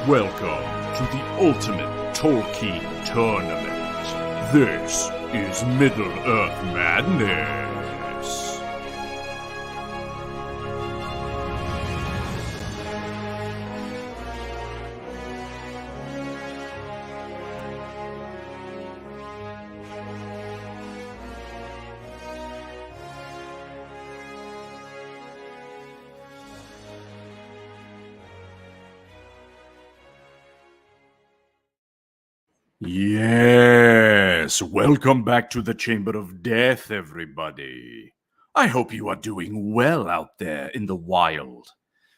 Welcome to the ultimate Tolkien Tournament. This is Middle-earth Madness. Yes, welcome back to the Chamber of Death, everybody. I hope you are doing well out there in the wild.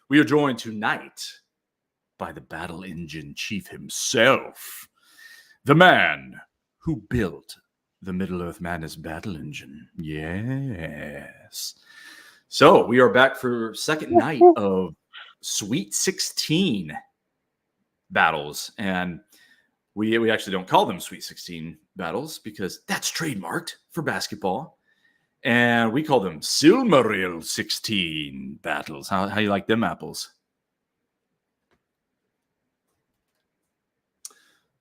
We are joined tonight by the Battle Engine Chief himself, the man who built the Middle-earth Madness Battle Engine. Yes. So, we are back for second night of Sweet 16 battles, and we actually don't call them Sweet 16 battles because that's trademarked for basketball. And we call them Silmaril 16 battles. How you like them apples?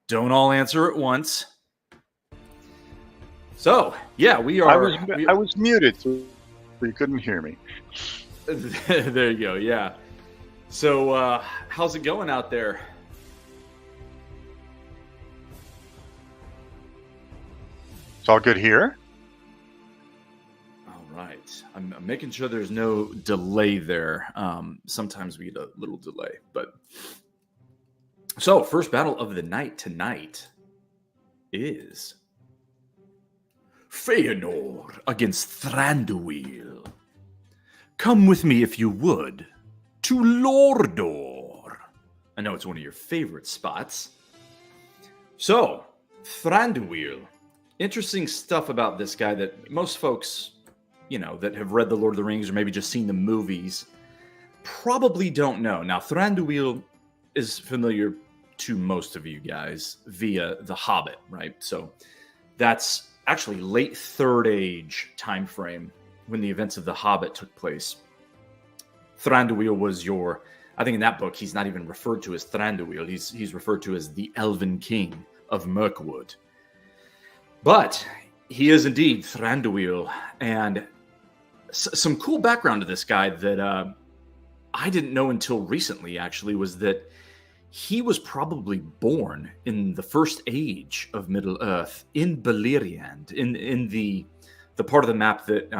Don't all answer at once. So, yeah, we are... I was muted, so you couldn't hear me. There you go, yeah. So, how's it going out there? It's all good here? All right. I'm making sure there's no delay there. Sometimes we get a little delay, but... So, first battle of the night tonight is Feanor against Thranduil. Come with me, if you would, to Lordor. I know it's one of your favorite spots. So, Thranduil. Interesting stuff about this guy that most folks, that have read The Lord of the Rings or maybe just seen the movies probably don't know. Now, Thranduil is familiar to most of you guys via The Hobbit, right? So that's actually late Third Age time frame when the events of The Hobbit took place. Thranduil was I think in that book, he's not even referred to as Thranduil. He's referred to as the Elven King of Mirkwood. But he is indeed Thranduil, and some cool background to this guy that I didn't know until recently, actually, was that he was probably born in the first age of Middle-earth in Beleriand, in the part of the map that,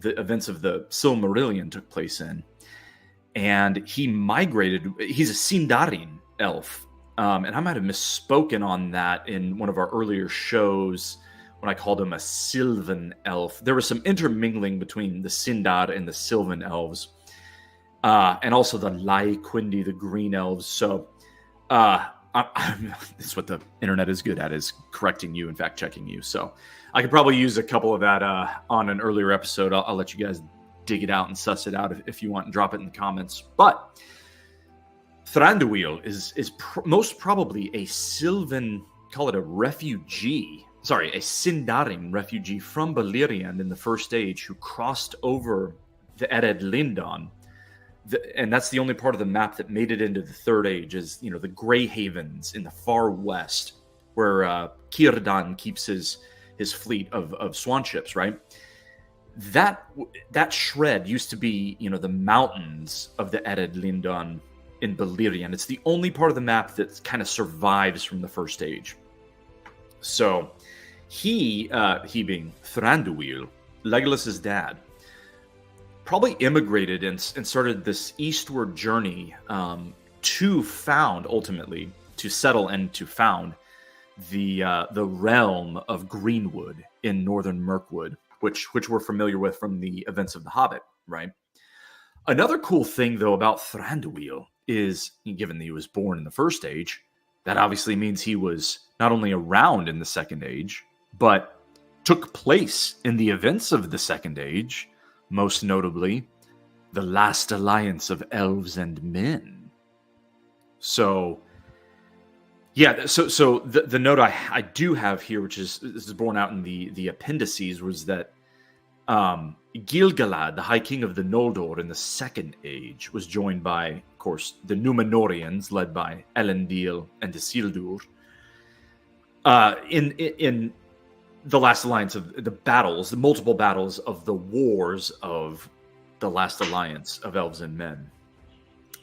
the events of the Silmarillion took place in. And he migrated, he's a Sindarin elf. And I might have misspoken on that in one of our earlier shows when I called him a Sylvan elf. There was some intermingling between the Sindar and the Sylvan elves, and also the Lai Quindi, the green elves. So it's what the internet is good at, is correcting you and fact-checking you. So I could probably use a couple of that on an earlier episode. I'll let you guys dig it out and suss it out if you want and drop it in the comments. But Thranduil is most probably a Sylvan, call it a refugee, a Sindarin refugee from Beleriand in the First Age who crossed over the Ered Lindon. And that's the only part of the map that made it into the Third Age is, the Grey Havens in the far west where Círdan keeps his fleet of swan ships, right? That shred used to be, the mountains of the Ered Lindon in Beleriand. It's the only part of the map that kind of survives from the First Age. So he being Thranduil, Legolas's dad, probably immigrated and started this eastward journey to settle and to found the realm of Greenwood in northern Mirkwood, which we're familiar with from the events of The Hobbit, right? Another cool thing, though, about Thranduil is, given that he was born in the First Age, that obviously means he was not only around in the Second Age, but took place in the events of the Second Age, most notably the last alliance of elves and men. So, yeah, so the note I do have here, which is borne out in the appendices, was that Gil-galad, the High King of the Noldor in the Second Age, was joined by, of course, the Númenóreans, led by Elendil and Isildur. In the Last Alliance of the battles, the multiple battles of the wars of the Last Alliance of Elves and Men.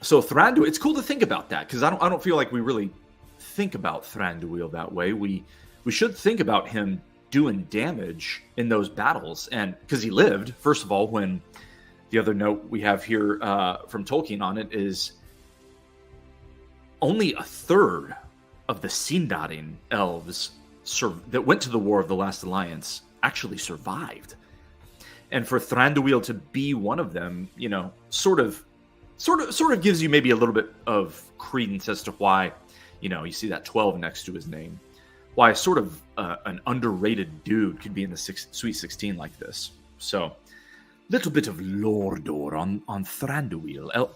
So Thranduil, it's cool to think about that, because I don't feel like we really think about Thranduil that way. We should think about him doing damage in those battles, and because he lived, first of all. When the other note we have here from Tolkien on it is only a third of the Sindarin elves that went to the War of the Last Alliance actually survived, and for Thranduil to be one of them, sort of gives you maybe a little bit of credence as to why, you see that 12 next to his name. Why sort of an underrated dude could be in the Sweet 16 like this. So, little bit of Lordor on Thranduil,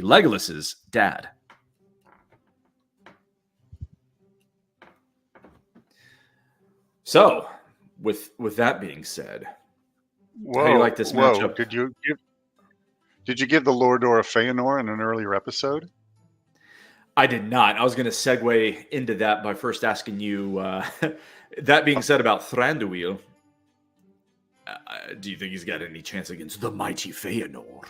Legolas's dad. So, with that being said, how do you like this matchup? Did you give the Lordor of Feanor in an earlier episode? I did not. I was going to segue into that by first asking you, that being said about Thranduil, do you think he's got any chance against the mighty Feanor?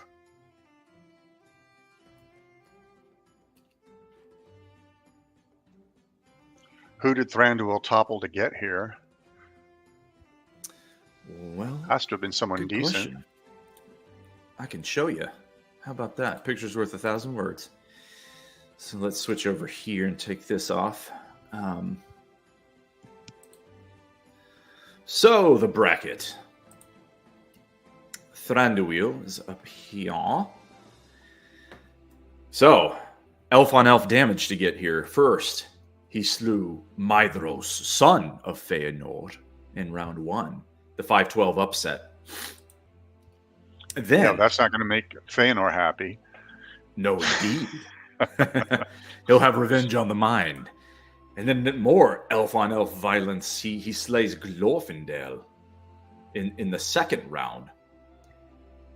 Who did Thranduil topple to get here? Well, has to have been someone decent. Question. I can show you. How about that? Picture's worth 1,000 words. So let's switch over here and take this off. So the bracket. Thranduil is up here. So, elf on elf damage to get here. First, he slew Maedhros, son of Feanor, in round 1. The 5-12 upset. Then, that's not going to make Feanor happy. No, indeed. He'll have revenge on the mind. And then more elf-on-elf violence. He slays Glorfindel in the second round.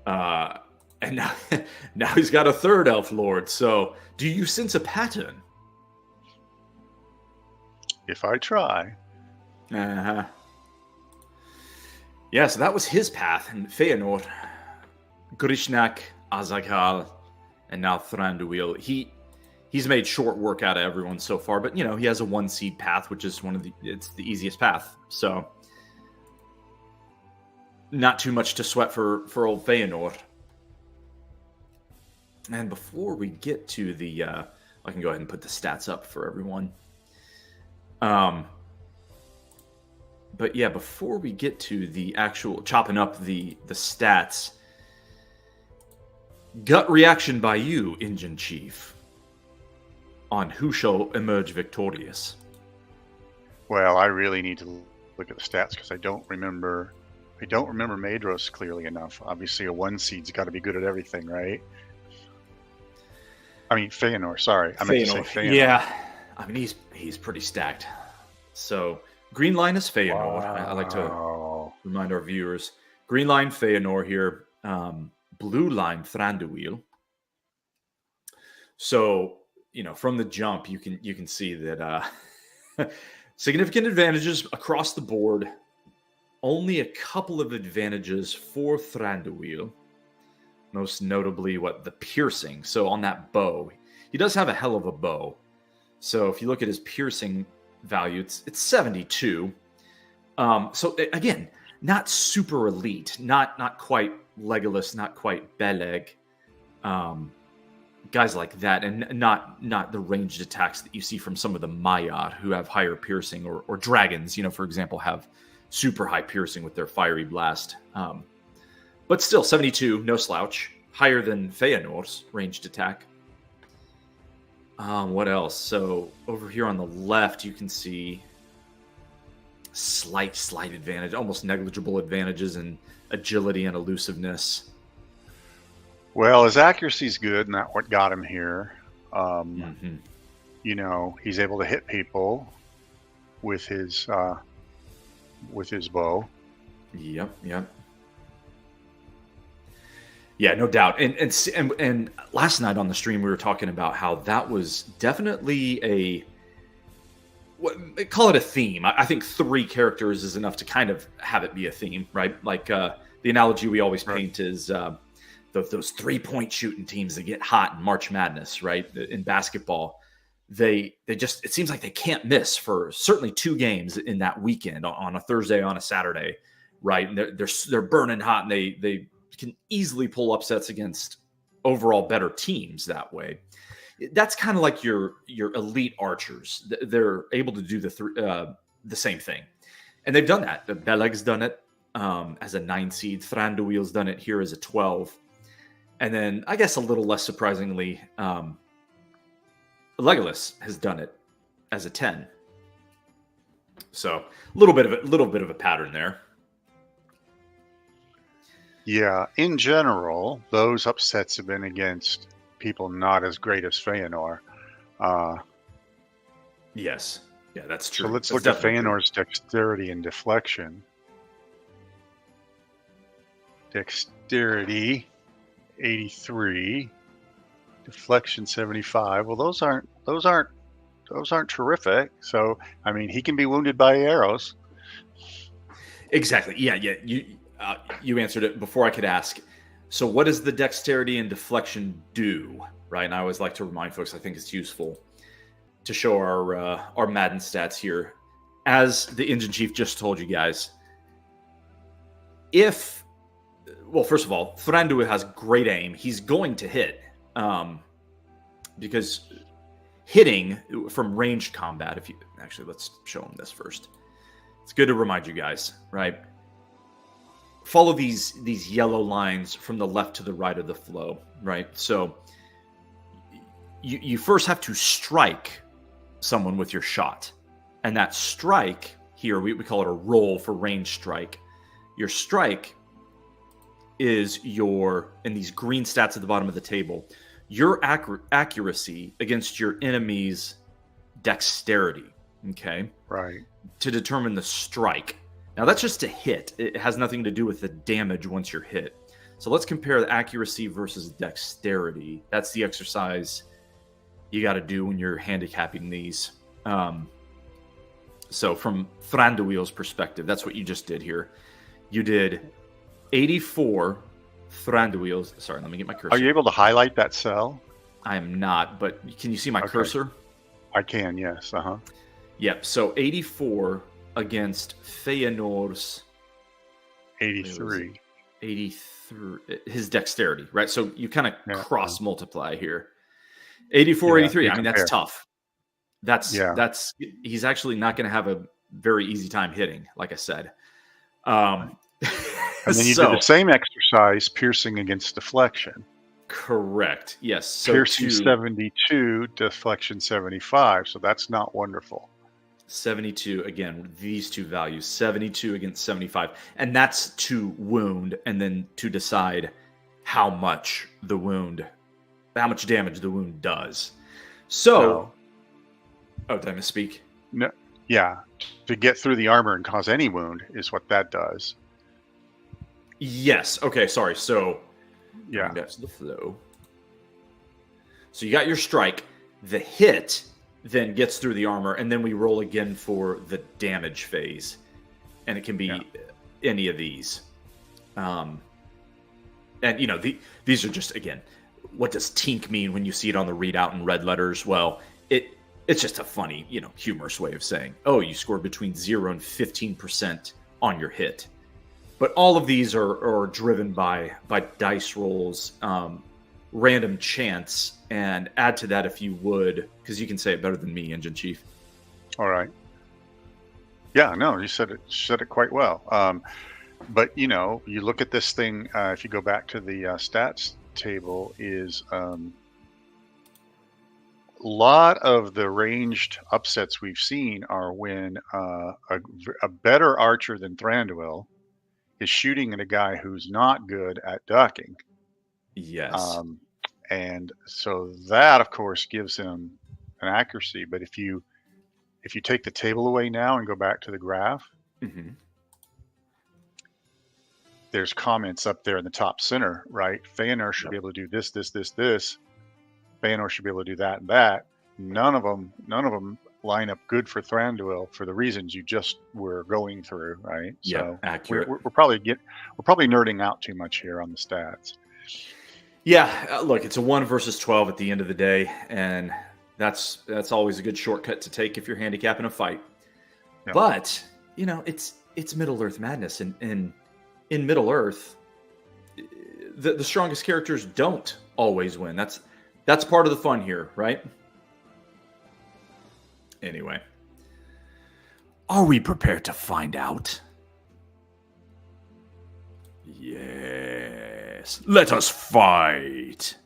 And now he's got a third elf lord. So do you sense a pattern? If I try. Uh-huh. Yeah, so that was his path. And Feanor, Grishnak, Azaghal, and now Thranduil. He's made short work out of everyone so far, but he has a 1-seed path, which is it's the easiest path. So not too much to sweat for old Feanor. And before we get to the I can go ahead and put the stats up for everyone. But yeah, before we get to the actual chopping up the stats, gut reaction by you, Engine Chief, on who shall emerge victorious. Well, I really need to look at the stats because I don't remember Maedhros clearly enough. Obviously, a 1-seed's got to be good at everything, right? I mean, Feanor. Sorry, I meant to say Feanor. Yeah, I mean he's pretty stacked. So green line is Feanor. Wow. I like to remind our viewers. Green line Feanor here. Blue line Thranduil. So from the jump, you can see that significant advantages across the board. Only a couple of advantages for Thranduil. Most notably, the piercing. So on that bow, he does have a hell of a bow. So if you look at his piercing value, it's 72. So again, not super elite, not quite Legolas, not quite Beleg. Guys like that, and not the ranged attacks that you see from some of the Maiar who have higher piercing, or dragons, for example, have super high piercing with their fiery blast. But still, 72, no slouch, higher than Feanor's ranged attack. What else? So over here on the left, you can see slight advantage, almost negligible advantages in agility and elusiveness. Well, his accuracy's good, and that's what got him here. He's able to hit people with his bow. Yep. Yeah, no doubt. And last night on the stream we were talking about how that was definitely call it a theme. I think 3 characters is enough to kind of have it be a theme, right? Like the analogy we always paint is those 3-point shooting teams that get hot in March Madness, right? In basketball, they just, it seems like they can't miss for certainly 2 games in that weekend, on a Thursday, on a Saturday, right? And they're burning hot, and they can easily pull upsets against overall better teams that way. That's kind of like your elite archers. They're able to do the same thing, and they've done that. Beleg's done it as a 9 seed. Thranduil's done it here as a 12, and then I guess a little less surprisingly, Legolas has done it as a 10. So a little bit of a pattern there. Yeah, in general, those upsets have been against people not as great as Feanor. Yes. Yeah, that's true. So let's That's look at definitely true. Feanor's dexterity and deflection. Dexterity, 83. Deflection, 75. Well, those aren't terrific. So, I mean, he can be wounded by arrows. Exactly. Yeah. You answered it before I could ask. So what does the dexterity and deflection do? Right. And I always like to remind folks, I think it's useful to show our Madden stats here. As the engine chief just told you guys, first of all, Thranduil has great aim. He's going to hit, because hitting from ranged combat, let's show him this first. It's good to remind you guys, right? Follow these yellow lines from the left to the right of the flow, right? So you first have to strike someone with your shot. And that strike here, we call it a roll for range strike. Your strike is in these green stats at the bottom of the table, your accuracy against your enemy's dexterity, okay? Right. To determine the strike. Now, that's just a hit. It has nothing to do with the damage once you're hit. So let's compare the accuracy versus dexterity. That's the exercise you got to do when you're handicapping these. So from Thranduil's perspective, that's what you just did here. You did 84 Thranduil's. Sorry, let me get my cursor. Are you able to highlight that cell? I am not, but can you see my cursor? I can, yes. Uh-huh. Yep, so 84 against Feanor's 83. 83, his dexterity, right? So you kind of cross multiply here. 84, 83. I mean, that's tough. That's he's actually not going to have a very easy time hitting, like I said. And then you did the same exercise, piercing against deflection. Correct. Yes. So piercing 72, deflection 75. So that's not wonderful. 72, again, these two values, 72 against 75. And that's to wound, and then to decide how much damage the wound does. So, did I misspeak? No, yeah. To get through the armor and cause any wound is what that does. Yes. Okay, sorry. So, that's the flow. So you got your strike. The hit then gets through the armor, and then we roll again for the damage phase. And it can be any of these. And, these are just, again, what does tink mean when you see it on the readout in red letters? Well, it's just a funny, humorous way of saying, you scored between 0 and 15% on your hit. But all of these are driven by dice rolls, random chance, and add to that if you would, because you can say it better than me, Engine Chief. All right. Yeah, no, you said it quite well. But you look at this thing. If you go back to the stats table, is a lot of the ranged upsets we've seen are when a better archer than Thranduil is shooting at a guy who's not good at ducking. Yes. And so that, of course, gives him an accuracy. But if you take the table away now and go back to the graph, there's comments up there in the top center, right? Feanor should Yep. be able to do this, this, this, this. Feanor should be able to do that and that. None of them line up good for Thranduil for the reasons you just were going through, right? Yeah, So accurate. we're probably nerding out too much here on the stats. Yeah, look, it's a 1 versus 12 at the end of the day, and that's always a good shortcut to take if you're handicapping a fight. Yeah. But it's Middle Earth madness, and in Middle Earth, the strongest characters don't always win. That's part of the fun here, right? Anyway, are we prepared to find out? Yes, let us fight.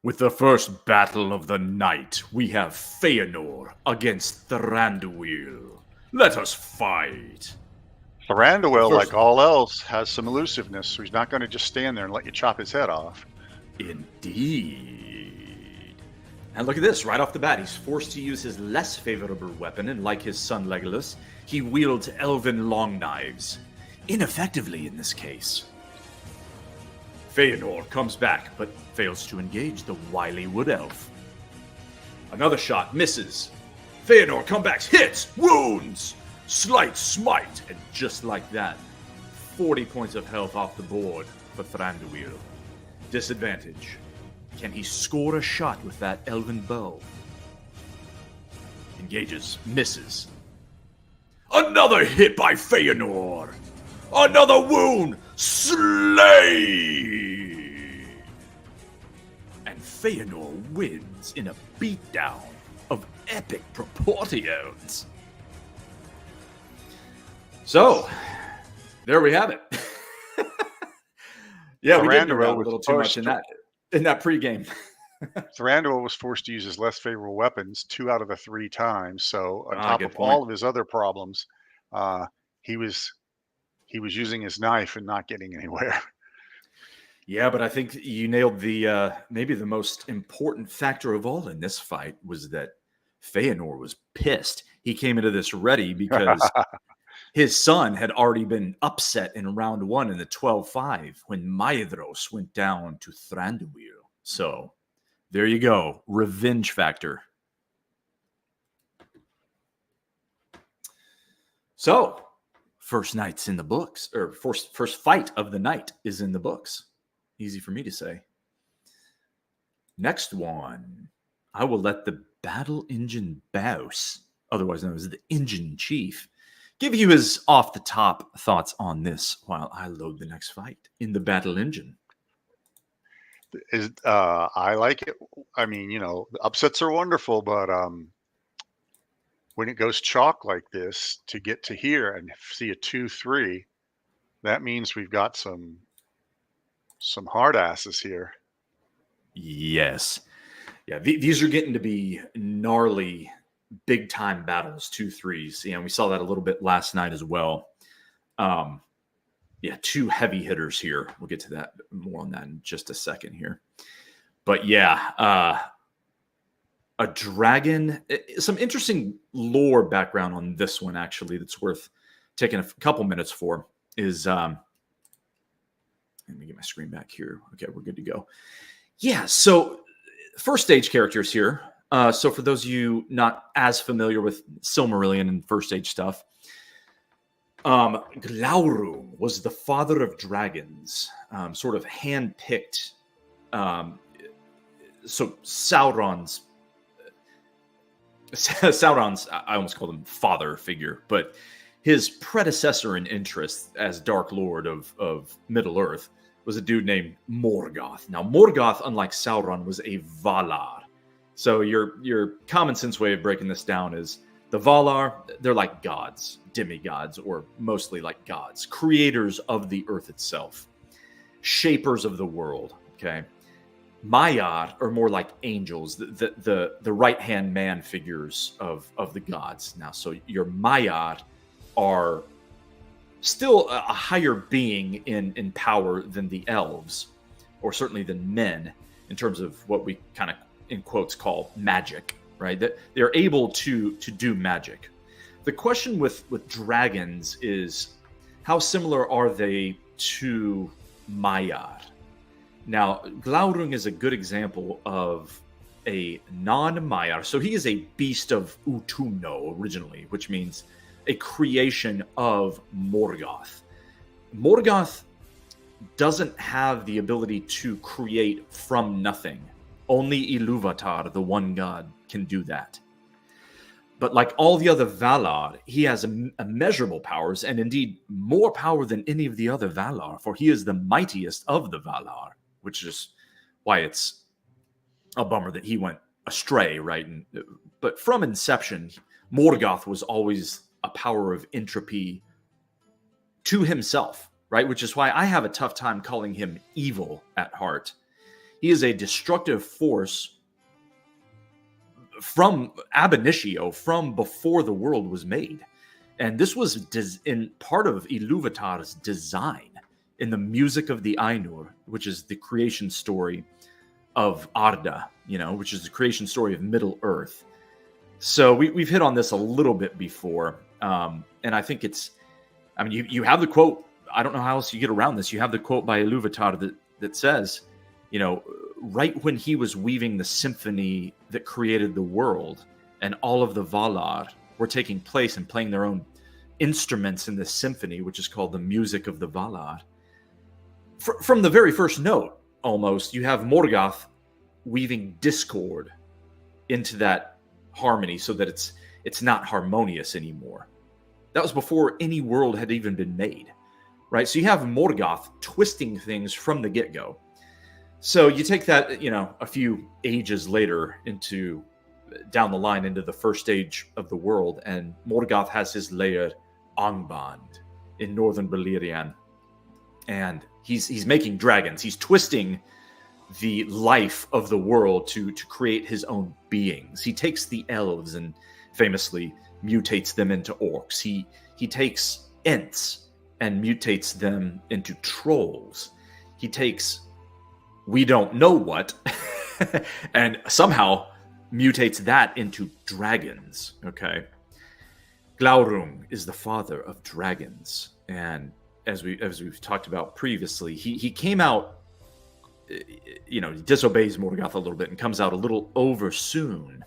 With the first battle of the night, we have Feanor against Thranduil. Let us fight. Thranduil, like all else, has some elusiveness, so he's not going to just stand there and let you chop his head off. Indeed. And look at this, right off the bat, he's forced to use his less favorable weapon, and like his son Legolas, he wields elven long knives. Ineffectively in this case. Feanor comes back, but fails to engage the wily wood elf. Another shot misses. Feanor comebacks, hits, wounds, slight smite, and just like that, 40 points of health off the board for Thranduil. Disadvantage. Can he score a shot with that elven bow? Engages, misses. Another hit by Feanor! Another wound! Slay! And Feanor wins in a beatdown of epic proportions. So, there we have it. Yeah, we did nerd out a little too much in that pregame. Thranduil was forced to use his less favorable weapons 2 out of the 3 times. So on top of all of his other problems, he was using his knife and not getting anywhere. Yeah, but I think you nailed the maybe the most important factor of all in this fight was that Feanor was pissed. He came into this ready because his son had already been upset in round 1 in the 12-5 when Maedhros went down to Thranduil. So there you go. Revenge factor. So first night's in the books, or first fight of the night is in the books. Easy for me to say. Next one, I will let the Battle Engine Bouse, otherwise known as the Engine Chief, give you his off-the-top thoughts on this while I load the next fight in the Battle Engine. I like it. I mean, the upsets are wonderful, but when it goes chalk like this, to get to here and see a 2-3, that means we've got some hard asses here. Yes. Yeah, these are getting to be gnarly, big-time battles, 2-3s. We saw that a little bit last night as well. Yeah, 2 heavy hitters here. We'll get to that more on that in just a second here. But yeah, a dragon. Some interesting lore background on this one, actually, that's worth taking a couple minutes for is... let me get my screen back here. Okay, we're good to go. Yeah, so first stage characters here. So for those of you not as familiar with Silmarillion and first stage stuff, Glaurung was the father of dragons, sort of hand-picked. So Sauron's, I almost called him father figure, but his predecessor in interest as Dark Lord of Middle-earth was a dude named Morgoth. Now, Morgoth, unlike Sauron, was a Valar. So your common sense way of breaking this down is the Valar, they're like gods, demigods, or mostly like gods, creators of the earth itself, shapers of the world, okay? Maiar are more like angels, the right-hand man figures of the gods. Now, so your Maiar are still a higher being in power than the elves, or certainly than men, in terms of what we kind of, in quotes, call magic, right? That they're able to do magic. The question with dragons is, how similar are they to Maiar? Now, Glaurung is a good example of a non-Maiar. So he is a beast of Utuno originally, which means a creation of Morgoth. Morgoth doesn't have the ability to create from nothing. Only Ilúvatar, the one god, can do that. But like all the other Valar, he has immeasurable powers, and indeed more power than any of the other Valar, for he is the mightiest of the Valar, which is why it's a bummer that he went astray, right? But from inception, Morgoth was always a power of entropy to himself, right? Which is why I have a tough time calling him evil at heart. He is a destructive force from ab initio, from before the world was made. And this was in part of Ilúvatar's design in the music of the Ainur, which is the creation story of Arda, which is the creation story of Middle Earth. So we've hit on this a little bit before. And I think you have the quote. I don't know how else you get around this. You have the quote by Ilúvatar that says, right when he was weaving the symphony that created the world, and all of the Valar were taking place and playing their own instruments in this symphony, which is called the music of the Valar. From the very first note, almost, you have Morgoth weaving discord into that harmony so that it's not harmonious anymore. That was before any world had even been made, right? So you have Morgoth twisting things from the get-go. So you take that, a few ages later down the line into the first stage of the world, and Morgoth has his lair Angband in northern Beleriand, and he's making dragons. He's twisting the life of the world to create his own beings. He takes the elves and famously mutates them into orcs. He takes Ents and mutates them into trolls. He takes we don't know what and somehow mutates that into dragons. Okay. Glaurung is the father of dragons, and as we've talked about previously, he came out, he disobeys Morgoth a little bit and comes out a little over soon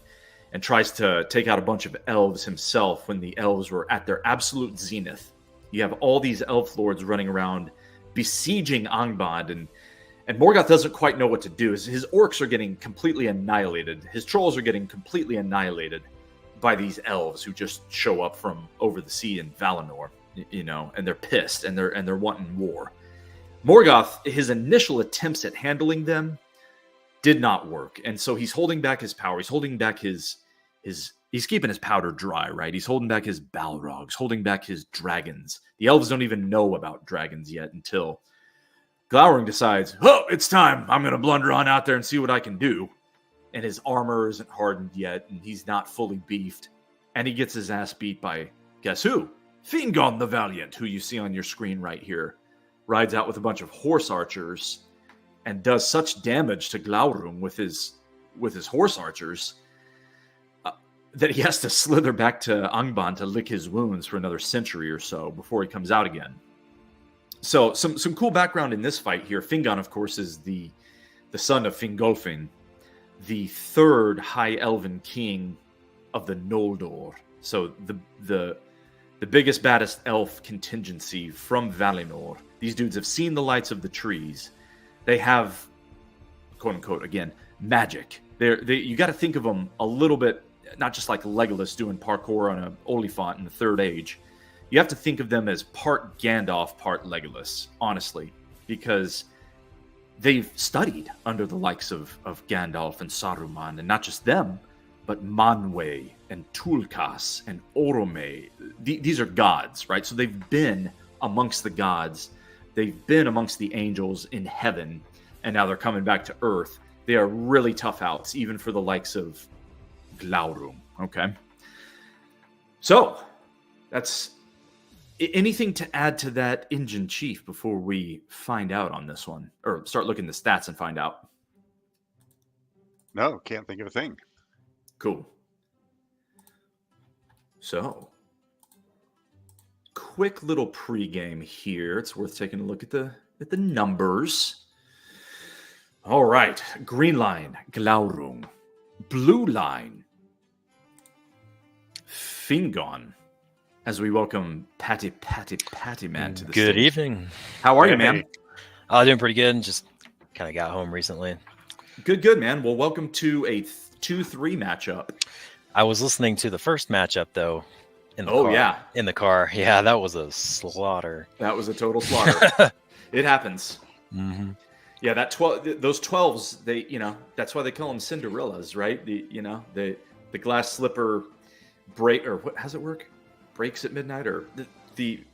and tries to take out a bunch of elves himself when the elves were at their absolute zenith. You have all these elf lords running around besieging Angband, and Morgoth doesn't quite know what to do. His orcs are getting completely annihilated. His trolls are getting completely annihilated by these elves who just show up from over the sea in Valinor, and they're pissed and they're wanting war. Morgoth, his initial attempts at handling them did not work, and so he's holding back his power. He's holding back his he's keeping his powder dry, right? He's holding back his Balrogs, holding back his dragons. The elves don't even know about dragons yet until Glaurung decides, oh, it's time. I'm going to blunder on out there and see what I can do. And his armor isn't hardened yet, and he's not fully beefed. And he gets his ass beat by, guess who? Fingon the Valiant, who you see on your screen right here, rides out with a bunch of horse archers and does such damage to Glaurung with his horse archers that he has to slither back to Angband to lick his wounds for another century or so before he comes out again. So some cool background in this fight here. Fingon, of course, is the son of Fingolfin, the third High Elven king of the Noldor. So the biggest, baddest elf contingency from Valinor. These dudes have seen the lights of the trees. They have, quote unquote, again, magic. You got to think of them a little bit, not just like Legolas doing parkour on an Oliphant in the Third Age. You have to think of them as part Gandalf, part Legolas, honestly, because they've studied under the likes of Gandalf and Saruman, and not just them, but Manwë and Tulkas and Orome. These are gods, right? So they've been amongst the gods. They've been amongst the angels in heaven, and now they're coming back to Earth. They are really tough outs, even for the likes of Glaurung, okay? So, that's Anything to add to that engine chief before we find out on this one, or start looking at the stats and find out? No, can't think of a thing. Cool. So, quick little pregame here. It's worth taking a look at the numbers. All right, green line, Glaurung. Blue line, Fingon. As we welcome Patty Man to the Good stage. evening. How are you, man? Doing pretty good. Just kind of got home recently. Good, man. Well, welcome to a 2-3 matchup. I was listening to the first matchup though. In the car. Yeah. In the car. Yeah, that was a slaughter. That was a total slaughter. It happens. Mm-hmm. Yeah, those 12s, they, that's why they call them Cinderellas, right? The glass slipper break, or what? How's it work? Breaks at midnight, or the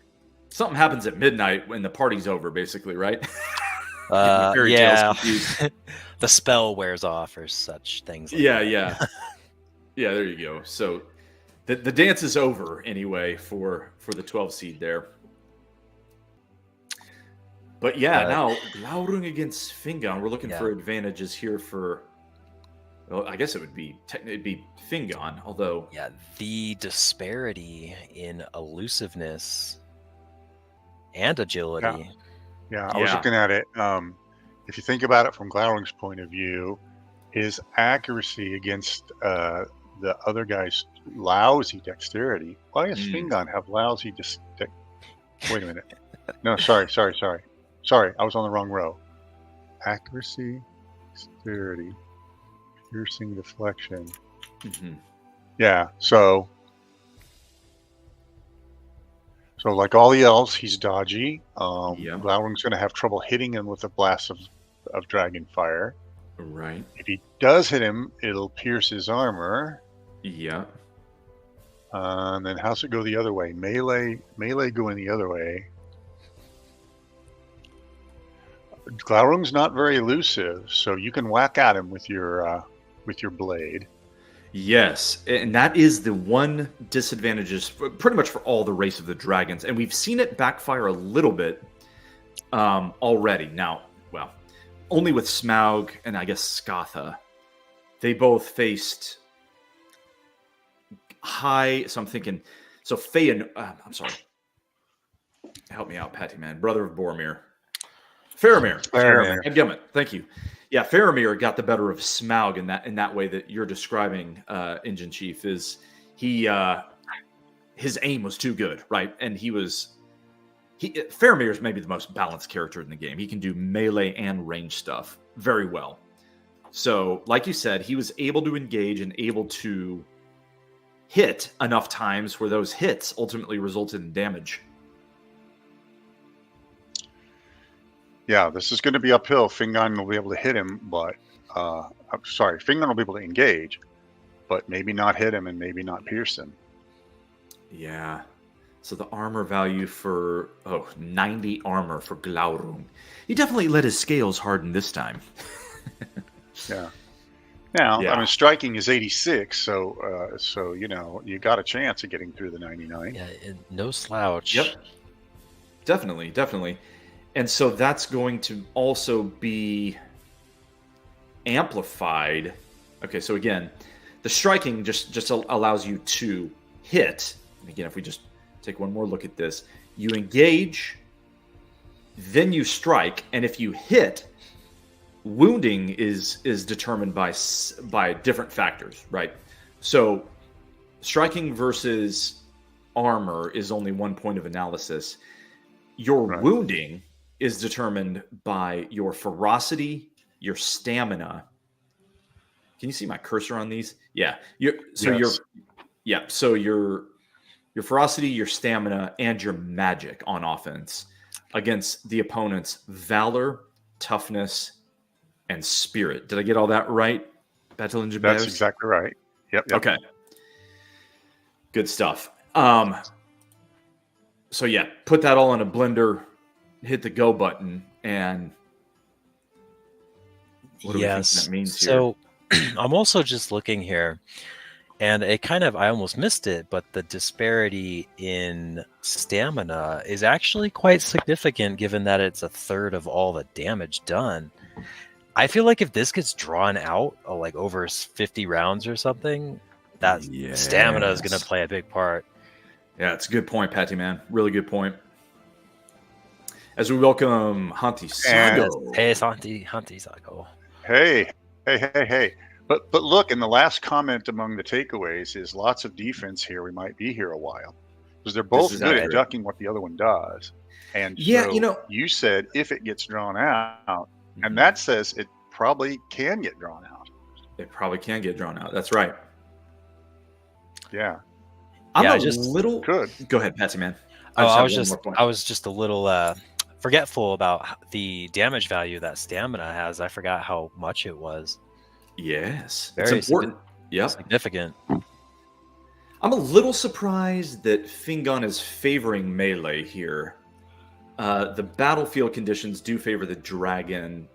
something happens at midnight when the party's over, basically, right? Yeah. The spell wears off, or such things. Like yeah. Yeah, there you go. So the dance is over anyway for the 12 seed there. But now Glaurung against Fingon. We're looking for advantages here for. Well, I guess it'd be Fingon, although the disparity in elusiveness and agility. Yeah, I was looking at it. If you think about it from Glaurung's point of view, his accuracy against the other guy's lousy dexterity. Why does Fingon have lousy Wait a minute. No, sorry. Sorry, I was on the wrong row. Accuracy, dexterity, piercing, deflection. Mm-hmm. Yeah, so like all the elves, he's dodgy. Glaurung's going to have trouble hitting him with a blast of dragon fire. Right. If he does hit him, it'll pierce his armor. Yeah. And then how's it go the other way? Melee going the other way. Glaurung's not very elusive, so you can whack at him with your blade. Yes, and that is the one disadvantages pretty much for all the Race of the Dragons, and we've seen it backfire a little bit already. Now, well, only with Smaug and I guess Skatha, they both faced high. So I'm thinking, Faye I'm sorry, help me out, Patty Man, brother of Boromir. Faramir. Gimmet, thank you. Yeah, Faramir got the better of Smaug in that way that you're describing, Engine Chief. Is he? His aim was too good, right? And Faramir is maybe the most balanced character in the game. He can do melee and range stuff very well. So, like you said, he was able to engage and able to hit enough times where those hits ultimately resulted in damage. Yeah, this is going to be uphill. Fingon will be able to hit him, but Fingon will be able to engage, but maybe not hit him and maybe not pierce him. Yeah. So the armor value for 90 armor for Glaurung. He definitely let his scales harden this time. Yeah. Now, I mean, striking is 86, so you got a chance of getting through the 99. Yeah, no slouch. Yep. Definitely. And so that's going to also be amplified. Okay, so again, the striking just allows you to hit. Again, if we just take one more look at this, you engage, then you strike, and if you hit, wounding is determined by different factors, right? So striking versus armor is only one point of analysis. Your wounding is determined by your ferocity, your stamina. Can you see my cursor on these? Yeah. So your ferocity, your stamina, and your magic on offense against the opponent's valor, toughness, and spirit. Did I get all that right, Battle Ninja Bears? That's exactly right. Yep. Okay. Good stuff. So yeah, put that all in a blender, hit the go button, and what do we think that means here? So I'm also just looking here. And I almost missed it, but the disparity in stamina is actually quite significant given that it's a third of all the damage done. I feel like if this gets drawn out like over 50 rounds or something, that stamina is going to play a big part. Yeah, it's a good point, Patty, man. Really good point. As we welcome Hanti Sago. Hey, it's Hanti Sago. Hey. But look, in the last comment among the takeaways is lots of defense here. We might be here a while because they're both good at ducking what the other one does. And so you said if it gets drawn out, and that says it probably can get drawn out. It probably can get drawn out. That's right. Yeah. I'm little good. Go ahead, Patsy, man. I was just a little forgetful about the damage value that stamina has. I forgot how much it was. Yes, very it's important. Significant. I'm a little surprised that Fingon is favoring melee here. The battlefield conditions do favor the dragon,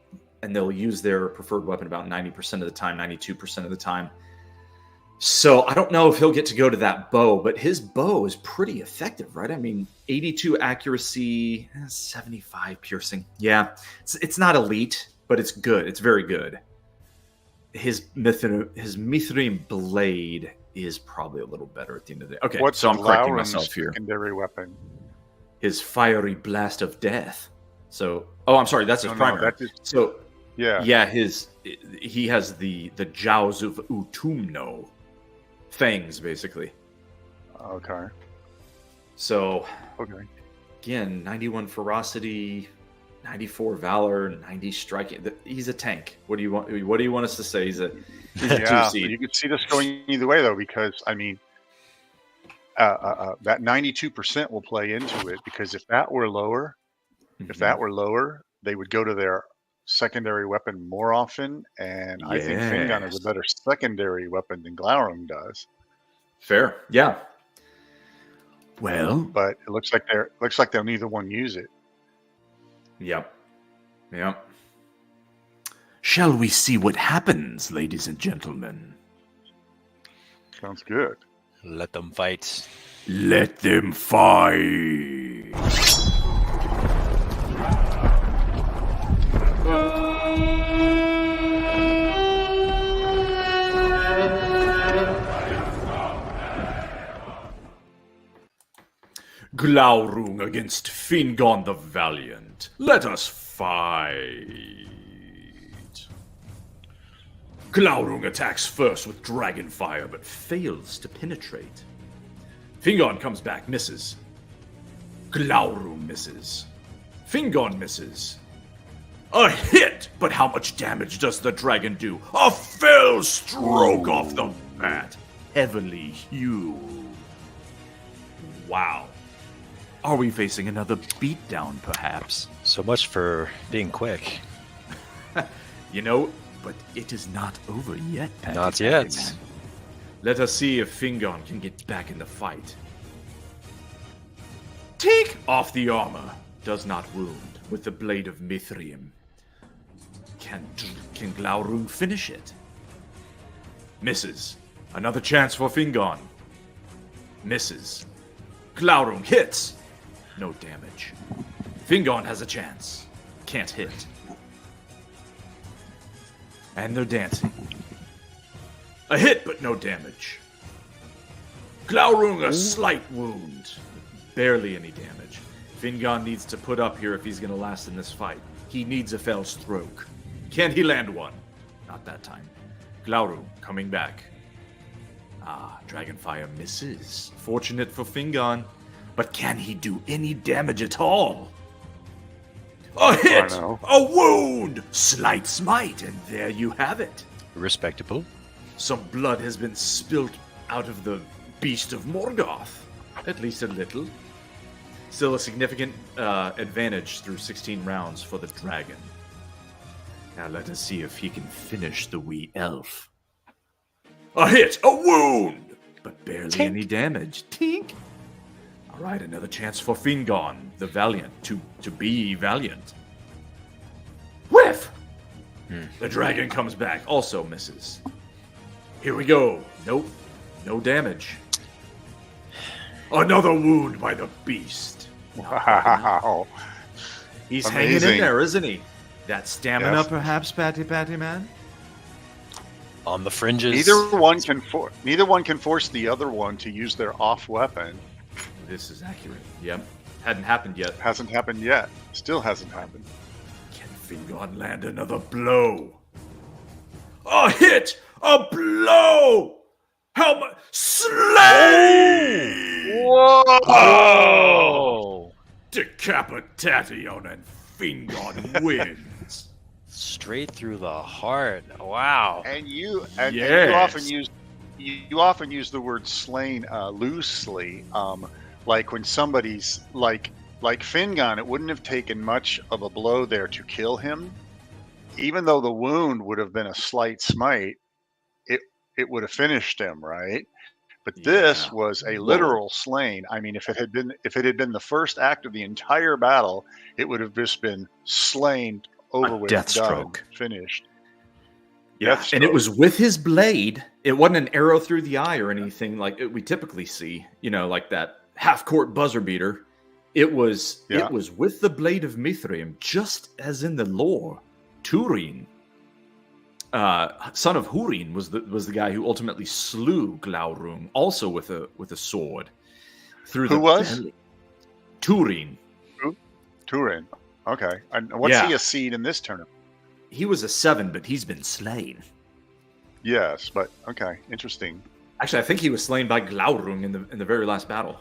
and they'll use their preferred weapon about 90% of the time, 92% of the time. So I don't know if he'll get to go to that bow, but his bow is pretty effective, right? I mean, 82 accuracy, 75 piercing. Yeah, it's not elite, but it's good. It's very good. His Mithril blade is probably a little better at the end of the day. Okay, so I'm correcting myself here. Secondary weapon. His fiery blast of death. So, I'm sorry, that's his primary. So, yeah, he has the Jaws of Utumno fangs, basically. Okay. So, again, 91 ferocity. 94 valor, 90 striking. He's a tank. What do you want us to say? He's a 2-seed. You could see this going either way though, because I mean, that 92% will play into it. Because if that were lower, they would go to their secondary weapon more often. And I think Fingon is a better secondary weapon than Glaurung does. Fair, yeah. Well, but it looks like they'll neither one use it. Yep. Shall we see what happens, ladies and gentlemen? Sounds good. Let them fight. Let them fight. Glaurung against Fingon the Valiant. Let us fight. Glaurung attacks first with dragon fire, but fails to penetrate. Fingon comes back, misses. Glaurung misses. Fingon misses. A hit! But how much damage does the dragon do? A fell stroke off the bat. Heavily hewed. Wow. Are we facing another beatdown, perhaps? So much for being quick. But it is not over yet, Patty. Not yet. Let us see if Fingon can get back in the fight. Take off the armor. Does not wound with the blade of Mithril. Can Glaurung finish it? Misses. Another chance for Fingon. Misses. Glaurung hits. No damage. Fingon has a chance. Can't hit. And they're dancing. A hit, but no damage. Glaurung, a slight wound. Barely any damage. Fingon needs to put up here if he's going to last in this fight. He needs a fell stroke. Can he land one? Not that time. Glaurung coming back. Dragonfire misses. Fortunate for Fingon. But can he do any damage at all? A hit! A wound! Slight smite, and there you have it. Respectable. Some blood has been spilt out of the beast of Morgoth. At least a little. Still a significant advantage through 16 rounds for the dragon. Now let us see if he can finish the wee elf. A hit! A wound! But barely any damage. Tink! Alright, another chance for Fingon, the Valiant, to be valiant. Whiff! The dragon comes back, also misses. Here we go. Nope. No damage. Another wound by the beast. Wow. He's hanging in Amazing. there, isn't he? That stamina, Yes. perhaps, Patty Man? On the fringes. Neither one can force the other one to use their off weapon. This is accurate. Yep. Hadn't happened yet. Hasn't happened yet. Still hasn't happened. Can Fingon land another blow? A hit! A blow! How much? Slay! Oh! Decapitation and Fingon wins. Straight through the heart. Wow. And you Yes. you often use the word slain loosely. Like when somebody's like Fingon, it wouldn't have taken much of a blow there to kill him. Even though the wound would have been a slight smite, it would have finished him, right? But this Yeah. was a literal slain. I mean, if it had been the first act of the entire battle, it would have just been slain, over with, death done, stroke. finished. Yeah, Death and it stroke. was with his blade. It wasn't an arrow through the eye or anything like we typically see, like that half-court buzzer beater. It was with the blade of Mithrium, just as in the lore. Turin, son of Húrin, was the guy who ultimately slew Glaurung, also with a sword. Through Who the was? belly. Turin. Turin. Okay. And what's Yeah. he a seed in this tournament? He was a 7, but he's been slain. Yes, but okay, interesting. Actually, I think he was slain by Glaurung in the very last battle,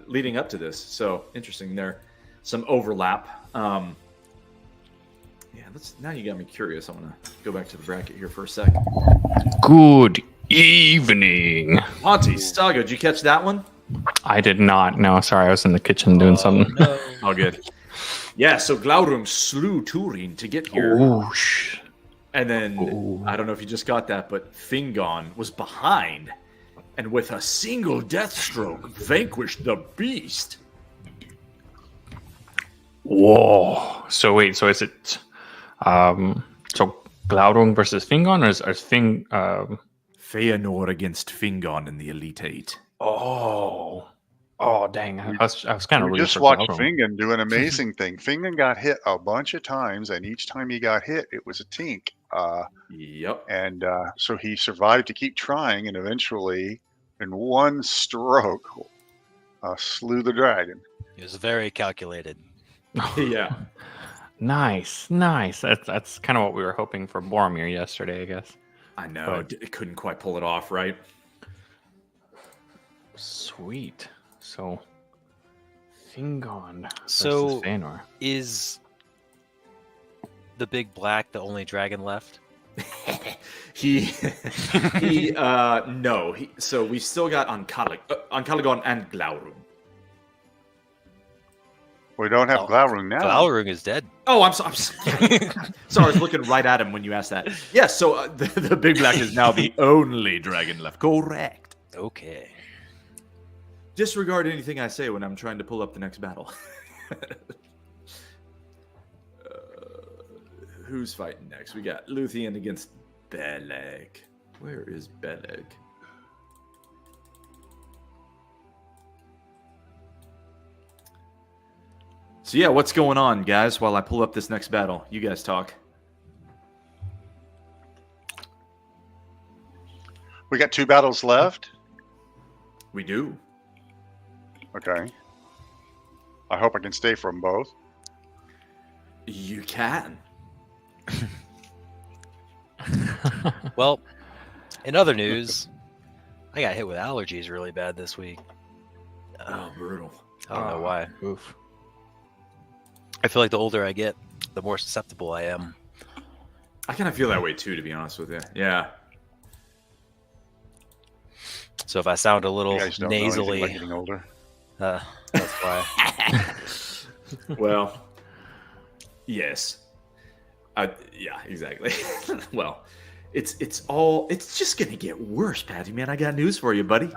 leading up to this. So interesting there, some overlap. Now you got me curious. I want to go back to the bracket here for a second. Good evening. Monty, Stago, did you catch that one? I did not. No, sorry, I was in the kitchen doing something. No. Oh, good. Yeah, so Glaurung slew Turin to get here. Oosh. And then, Ooh. I don't know if you just got that, but Fingon was behind. And with a single death stroke, vanquished the beast. Whoa. So wait, so is it so Glaurung versus Fingon, or is Feanor against Fingon in the Elite Eight. Oh dang. I was kind of We rooting just for watched Glaurung. Fingon do an amazing thing. Fingon got hit a bunch of times, and each time he got hit, it was a tink. Yep. And so he survived to keep trying, and eventually, in one stroke, slew the dragon. It was very calculated. Yeah. Nice. That's kind of what we were hoping for Boromir yesterday, I guess. I know. But- It couldn't quite pull it off, right? Sweet. So Fingon So- versus Feanor. Is the big black the only dragon left? No. So we still got Oncaligon and Glaurung. We don't have Oh, Glaurung now. Glaurung is dead. Oh, I'm sorry. Sorry, I was looking right at him when you asked that. Yes, so the big black is now the only dragon left. Correct. Okay. Disregard anything I say when I'm trying to pull up the next battle. Who's fighting next? We got Luthien against Beleg. Where is Beleg? So yeah, what's going on, guys? While I pull up this next battle, you guys talk. We got 2 battles left. We do. Okay. I hope I can stay from both. You can. Well, in other news, I got hit with allergies really bad this week. Oh, brutal. I don't know why. Oof. I feel like the older I get, the more susceptible I am. I kind of feel that way too, to be honest with you. Yeah. So if I sound a You little guys don't know anything nasally, about getting older. that's why. Well, yes. Yeah, exactly. Well, it's just gonna get worse, Patty. Man, I got news for you, buddy.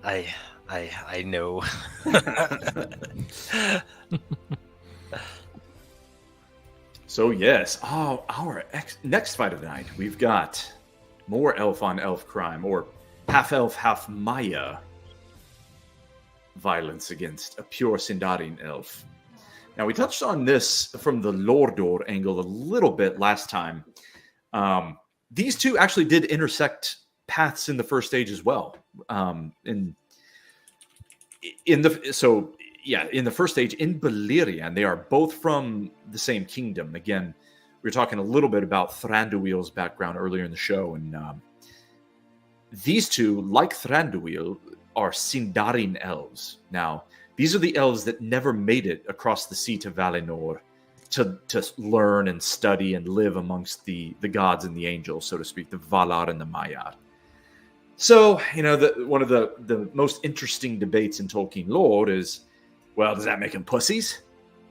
I know. So yes, our next fight of the night, we've got more elf on elf crime, or half elf, half Maya violence against a pure Sindarin elf. Now, we touched on this from the Lordor angle a little bit last time. These two actually did intersect paths in the first stage as well. In the first stage in Beleriand, they are both from the same kingdom. Again, we were talking a little bit about Thranduil's background earlier in the show, and these two, like Thranduil, are Sindarin elves. Now, these are the elves that never made it across the sea to Valinor to learn and study and live amongst the gods and the angels, so to speak, the Valar and the Maiar. So, one of the most interesting debates in Tolkien lore is, well, does that make them pussies?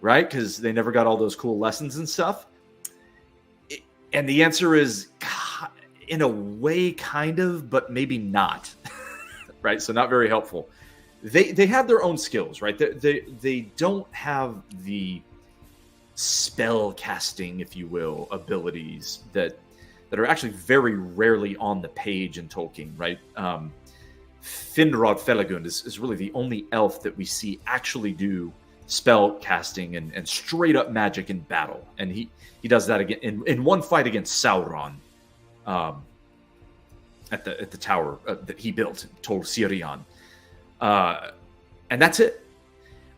Right? Because they never got all those cool lessons and stuff. And the answer is, in a way, kind of, but maybe not. Right? So not very helpful. They have their own skills, right? They don't have the spell casting, if you will, abilities that are actually very rarely on the page in Tolkien, right? Finrod Felagund is really the only elf that we see actually do spell casting and straight up magic in battle. And he does that again in one fight against Sauron at the tower that he built, Tol Sirion. And that's it.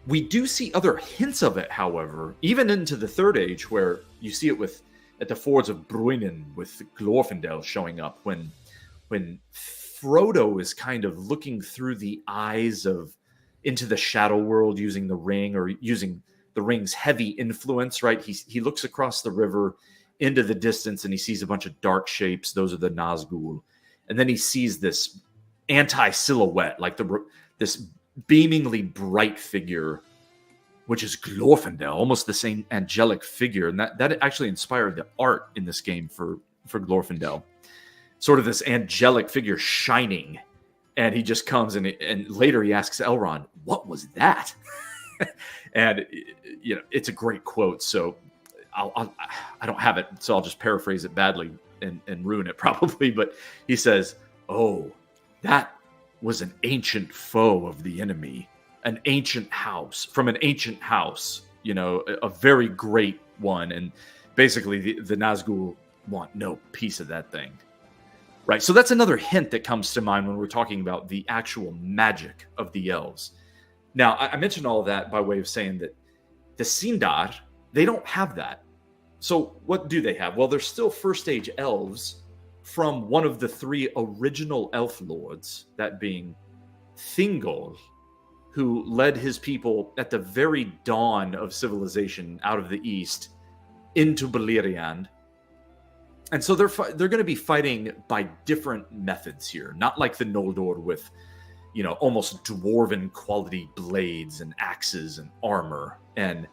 We do see other hints of it, however, even into the Third Age, where you see it at the fords of Bruinen with Glorfindel showing up when Frodo is kind of looking through the eyes into the shadow world using the ring, or using the ring's heavy influence, right? He looks across the river into the distance and he sees a bunch of dark shapes. Those are the Nazgul. And then he sees this anti-silhouette, like this beamingly bright figure, which is Glorfindel, almost the same angelic figure. And that actually inspired the art in this game for Glorfindel. Sort of this angelic figure shining. And he just comes and later he asks Elrond, "What was that?" And it's a great quote. So I don't have it, so I'll just paraphrase it badly and ruin it probably. But he says, "Oh, that was an ancient foe of the enemy, an ancient house, from an ancient house, a very great one." And basically the Nazgul want no piece of that thing. Right, so that's another hint that comes to mind when we're talking about the actual magic of the elves. Now, I mentioned all of that by way of saying that the Sindar, they don't have that. So what do they have? Well, they're still first age elves from one of the three original elf lords, that being Thingol, who led his people at the very dawn of civilization out of the east into Beleriand. And so they're going to be fighting by different methods here, not like the Noldor with, almost dwarven quality blades and axes and armor and,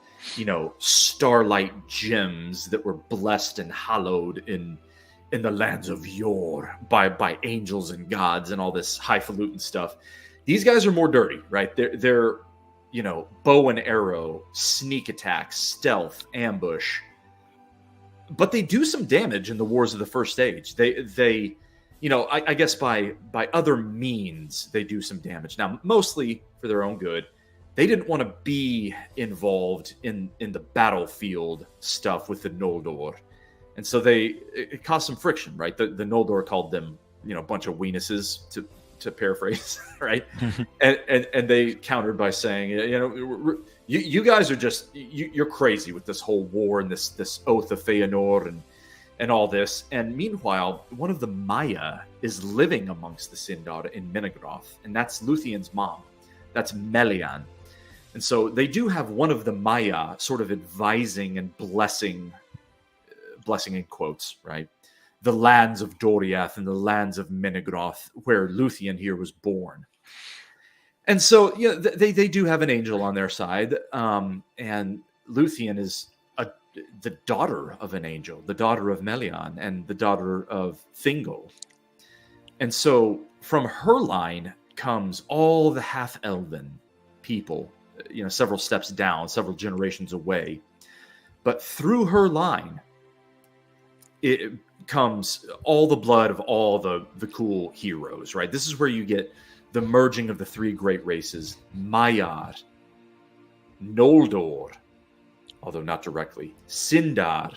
starlight gems that were blessed and hallowed in the lands of yore by angels and gods and all this highfalutin stuff. These guys are more dirty, right? They're bow and arrow, sneak attack, stealth, ambush. But they do some damage in the wars of the first age. They I guess by other means they do some damage. Now, mostly for their own good. They didn't want to be involved in the battlefield stuff with the Noldor, and so it caused some friction, right? The Noldor called them a bunch of weenuses, to paraphrase, right? and they countered by saying, you guys are just you're crazy with this whole war and this oath of Feanor and all this. And meanwhile, one of the Maya is living amongst the Sindar in Menegroth, and that's Luthien's mom. That's Melian. And so they do have one of the Maya sort of advising and blessing in quotes, right? The lands of Doriath and the lands of Menegroth, where Luthien here was born. And so, they do have an angel on their side. And Luthien is the daughter of an angel, the daughter of Melian and the daughter of Thingol. And so from her line comes all the half-elven people, several steps down, several generations away. But through her line, comes all the blood of all the cool heroes, right? This is where you get the merging of the three great races, Maiar, Noldor, although not directly, Sindar,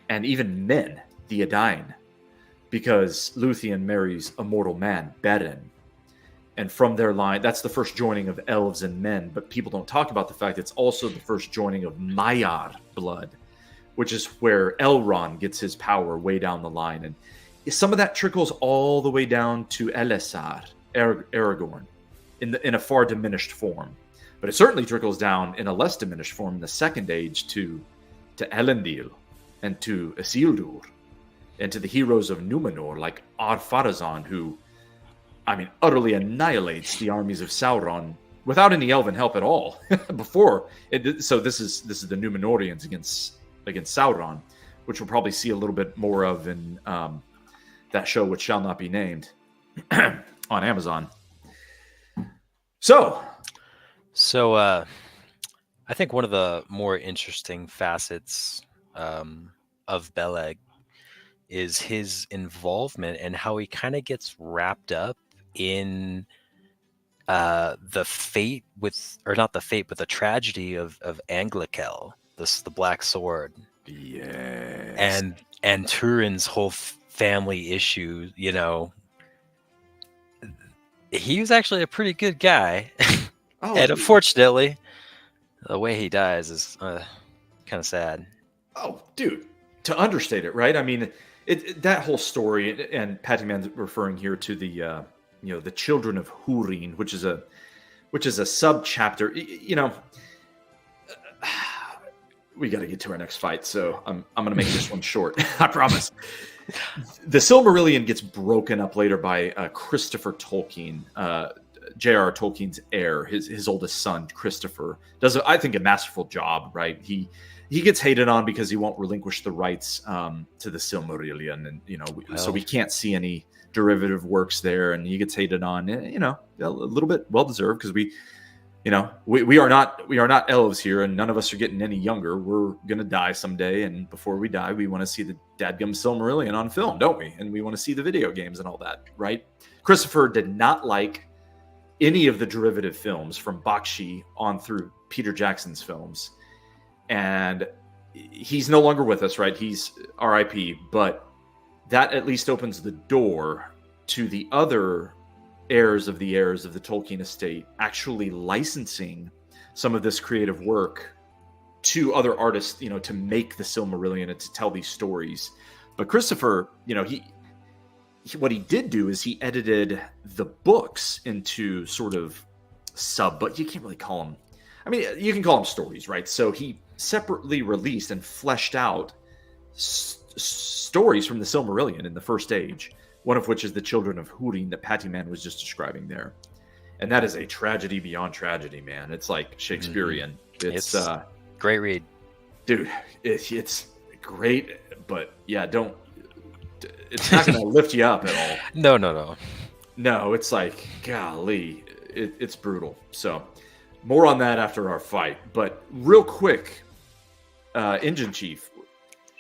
and even men, the Edain, because Luthien marries a mortal man, Beren. And from their line, that's the first joining of elves and men, but people don't talk about the fact it's also the first joining of Maiar blood, which is where Elrond gets his power way down the line. And some of that trickles all the way down to Elessar, Aragorn, in a far diminished form. But it certainly trickles down in a less diminished form in the Second Age to Elendil and to Isildur and to the heroes of Numenor like Ar-Pharazôn, who, I mean, utterly annihilates the armies of Sauron without any elven help at all. So this is the Numenorians against Sauron, which we'll probably see a little bit more of in that show which shall not be named on Amazon. So I think one of the more interesting facets of Beleg is his involvement and how he kind of gets wrapped up in the fate but the tragedy of Anglicel, the Black Sword. Yes. And Turin's whole family issue, you know. He was actually a pretty good guy. Oh, and unfortunately, the way he dies is kind of sad. Oh, dude, to understate it, right? I mean, that whole story, and Patty Man's referring here to the the children of Húrin, which is a sub chapter. We got to get to our next fight, so I'm going to make this one short. I promise. The Silmarillion gets broken up later by Christopher Tolkien, J.R.R. Tolkien's heir. His oldest son, Christopher, does, I think, a masterful job. Right? He gets hated on because he won't relinquish the rights to the Silmarillion, and so we can't see any derivative works there, and he gets hated on. A little bit well deserved, because we are not elves here, and none of us are getting any younger. We're gonna die someday, and before we die, we want to see the dadgum Silmarillion on film, don't we? And we want to see the video games and all that, right? Christopher did not like any of the derivative films from Bakshi on through Peter Jackson's films, and he's no longer with us, right? He's R.I.P. But that at least opens the door to the other heirs of the Tolkien estate actually licensing some of this creative work to other artists, to make the Silmarillion and to tell these stories. But Christopher, what he did do is he edited the books into sort of but you can't really call them, I mean, you can call them stories, right? So he separately released and fleshed out stories from the Silmarillion in the First Age, one of which is the children of Húrin that Patty Man was just describing there. And that is a tragedy beyond tragedy, man. It's like Shakespearean. Mm-hmm. It's great read. Dude, it's great, but yeah, it's not going to lift you up at all. No. No, it's like, golly, it's brutal. So more on that after our fight. But real quick, Engine Chief,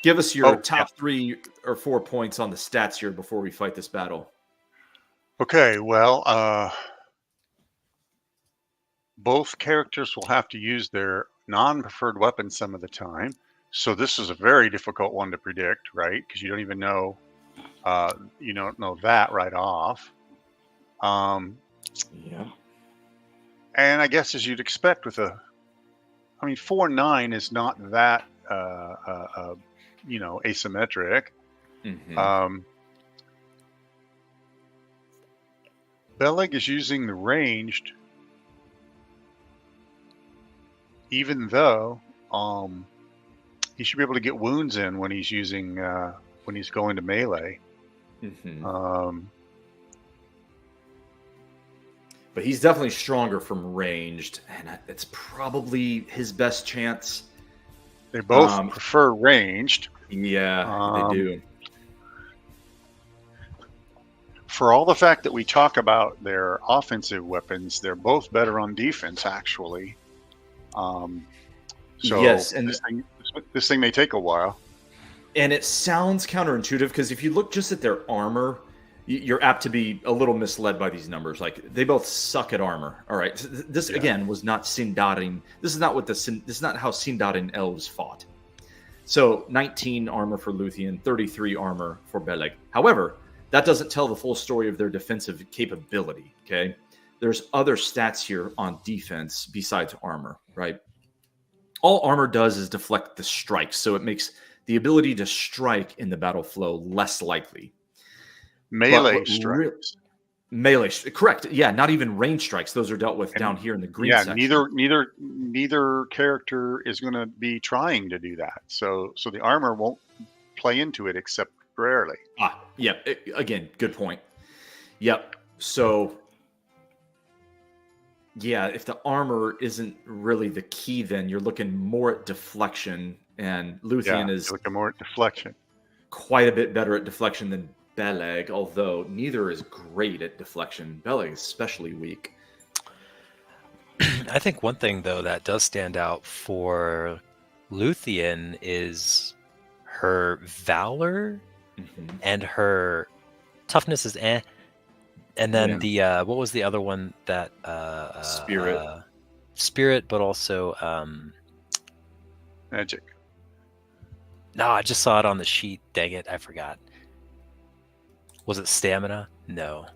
give us your top 3 or 4 points on the stats here before we fight this battle. Okay, well, both characters will have to use their non-preferred weapon some of the time. So this is a very difficult one to predict, right? Because you don't even know, you don't know that right off. Yeah. And I guess as you'd expect with 4-9 is not that, asymmetric. Mm-hmm. Beleg is using the ranged, even though he should be able to get wounds in when he's using when he's going to melee. Mm-hmm. But he's definitely stronger from ranged, and it's probably his best chance. They both prefer ranged. Yeah, they do. For all the fact that we talk about their offensive weapons, they're both better on defense, actually. So yes, and this thing may take a while. And it sounds counterintuitive because if you look just at their armor, you're apt to be a little misled by these numbers. Like, they both suck at armor. All right, this again was not Sindarin. This is not how Sindarin elves fought. So 19 armor for Luthien, 33 armor for Beleg. However, that doesn't tell the full story of their defensive capability. Okay, there's other stats here on defense besides armor. Right, all armor does is deflect the strikes, so it makes the ability to strike in the battle flow less likely. Melee strikes. Melee, correct. Yeah, not even range strikes. Those are dealt with down here in the green section. Neither character is going to be trying to do that. So the armor won't play into it except rarely. Yep. Again, good point. Yep. So, yeah, if the armor isn't really the key, then you're looking more at deflection, and Luthien is looking more at deflection. Quite a bit better at deflection than Beleg, although neither is great at deflection. Beleg is especially weak. I think one thing, though, that does stand out for Luthien is her valor and her toughness is eh. And then the what was the other one that spirit, but also magic. No, I just saw it on the sheet. Dang it, I forgot. Was it stamina? No.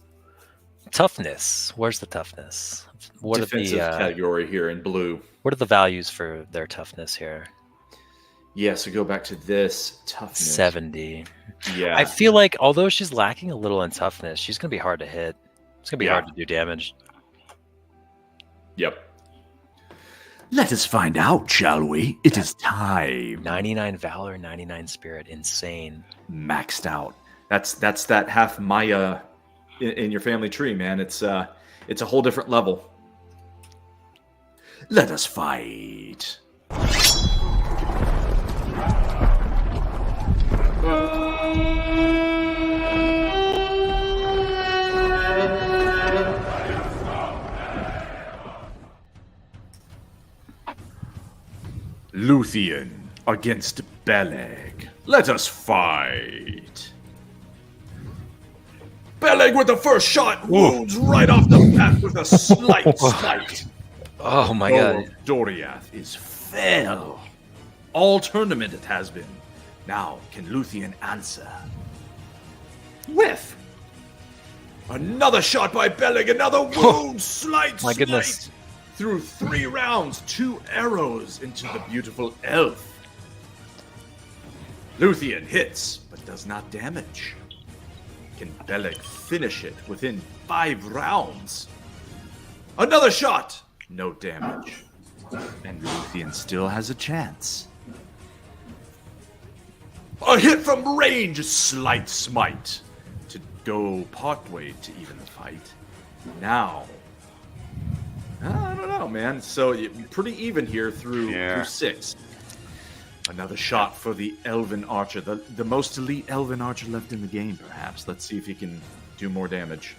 Toughness. Where's the toughness? What defensive are the category here in blue? What are the values for their toughness here? Yeah, so go back to this toughness. 70. Yeah. I feel like although she's lacking a little in toughness, she's going to be hard to hit. It's going to be hard to do damage. Yep. Let us find out, shall we? It is time. 99 valor, 99 spirit. Insane. Maxed out. That's that half Maya in your family tree, man. It's a whole different level. Let us fight. Luthien against Beleg. Let us fight. Beleg with the first shot wounds right off the bat with a slight smite. Oh my god. Doriath is fell. All tournament it has been. Now can Luthien answer? Whiff. Another shot by Beleg. Another wound. Slight. My goodness. Through 3 rounds, 2 arrows into the beautiful elf. Luthien hits, but does not damage. Can Beleg finish it within 5 rounds? Another shot! No damage. And Luthien still has a chance. A hit from range, slight smite. To go partway to even the fight. Now... I don't know, man. So pretty even here through 6. Another shot for the Elven Archer, the most elite Elven Archer left in the game, perhaps. Let's see if he can do more damage.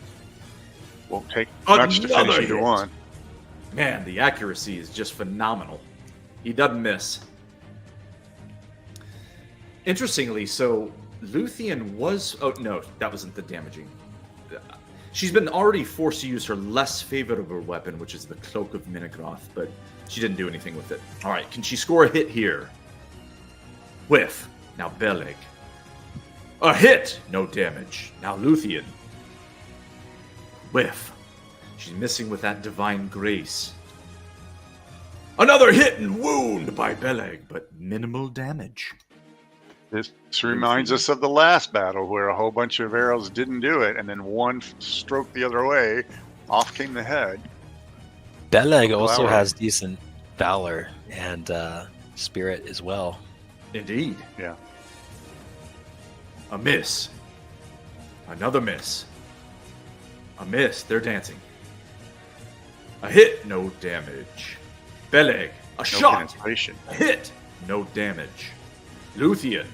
Won't take much to finish either one. Man, the accuracy is just phenomenal. He doesn't miss. Interestingly, so Luthien was... Oh, no, that wasn't the damaging. She's been already forced to use her less favorable weapon, which is the Cloak of Minigroth, but she didn't do anything with it. All right, can she score a hit here? Whiff. Now Beleg. A hit! No damage. Now Luthien. Whiff. She's missing with that divine grace. Another hit and wound by Beleg, but minimal damage. This reminds us of the last battle where a whole bunch of arrows didn't do it, and then one stroked the other way, off came the head. Beleg also has decent valor and spirit as well. Indeed. Yeah. A miss. Another miss. A miss. They're dancing. A hit. No damage. Beleg. A shot. A hit. No damage. Luthien.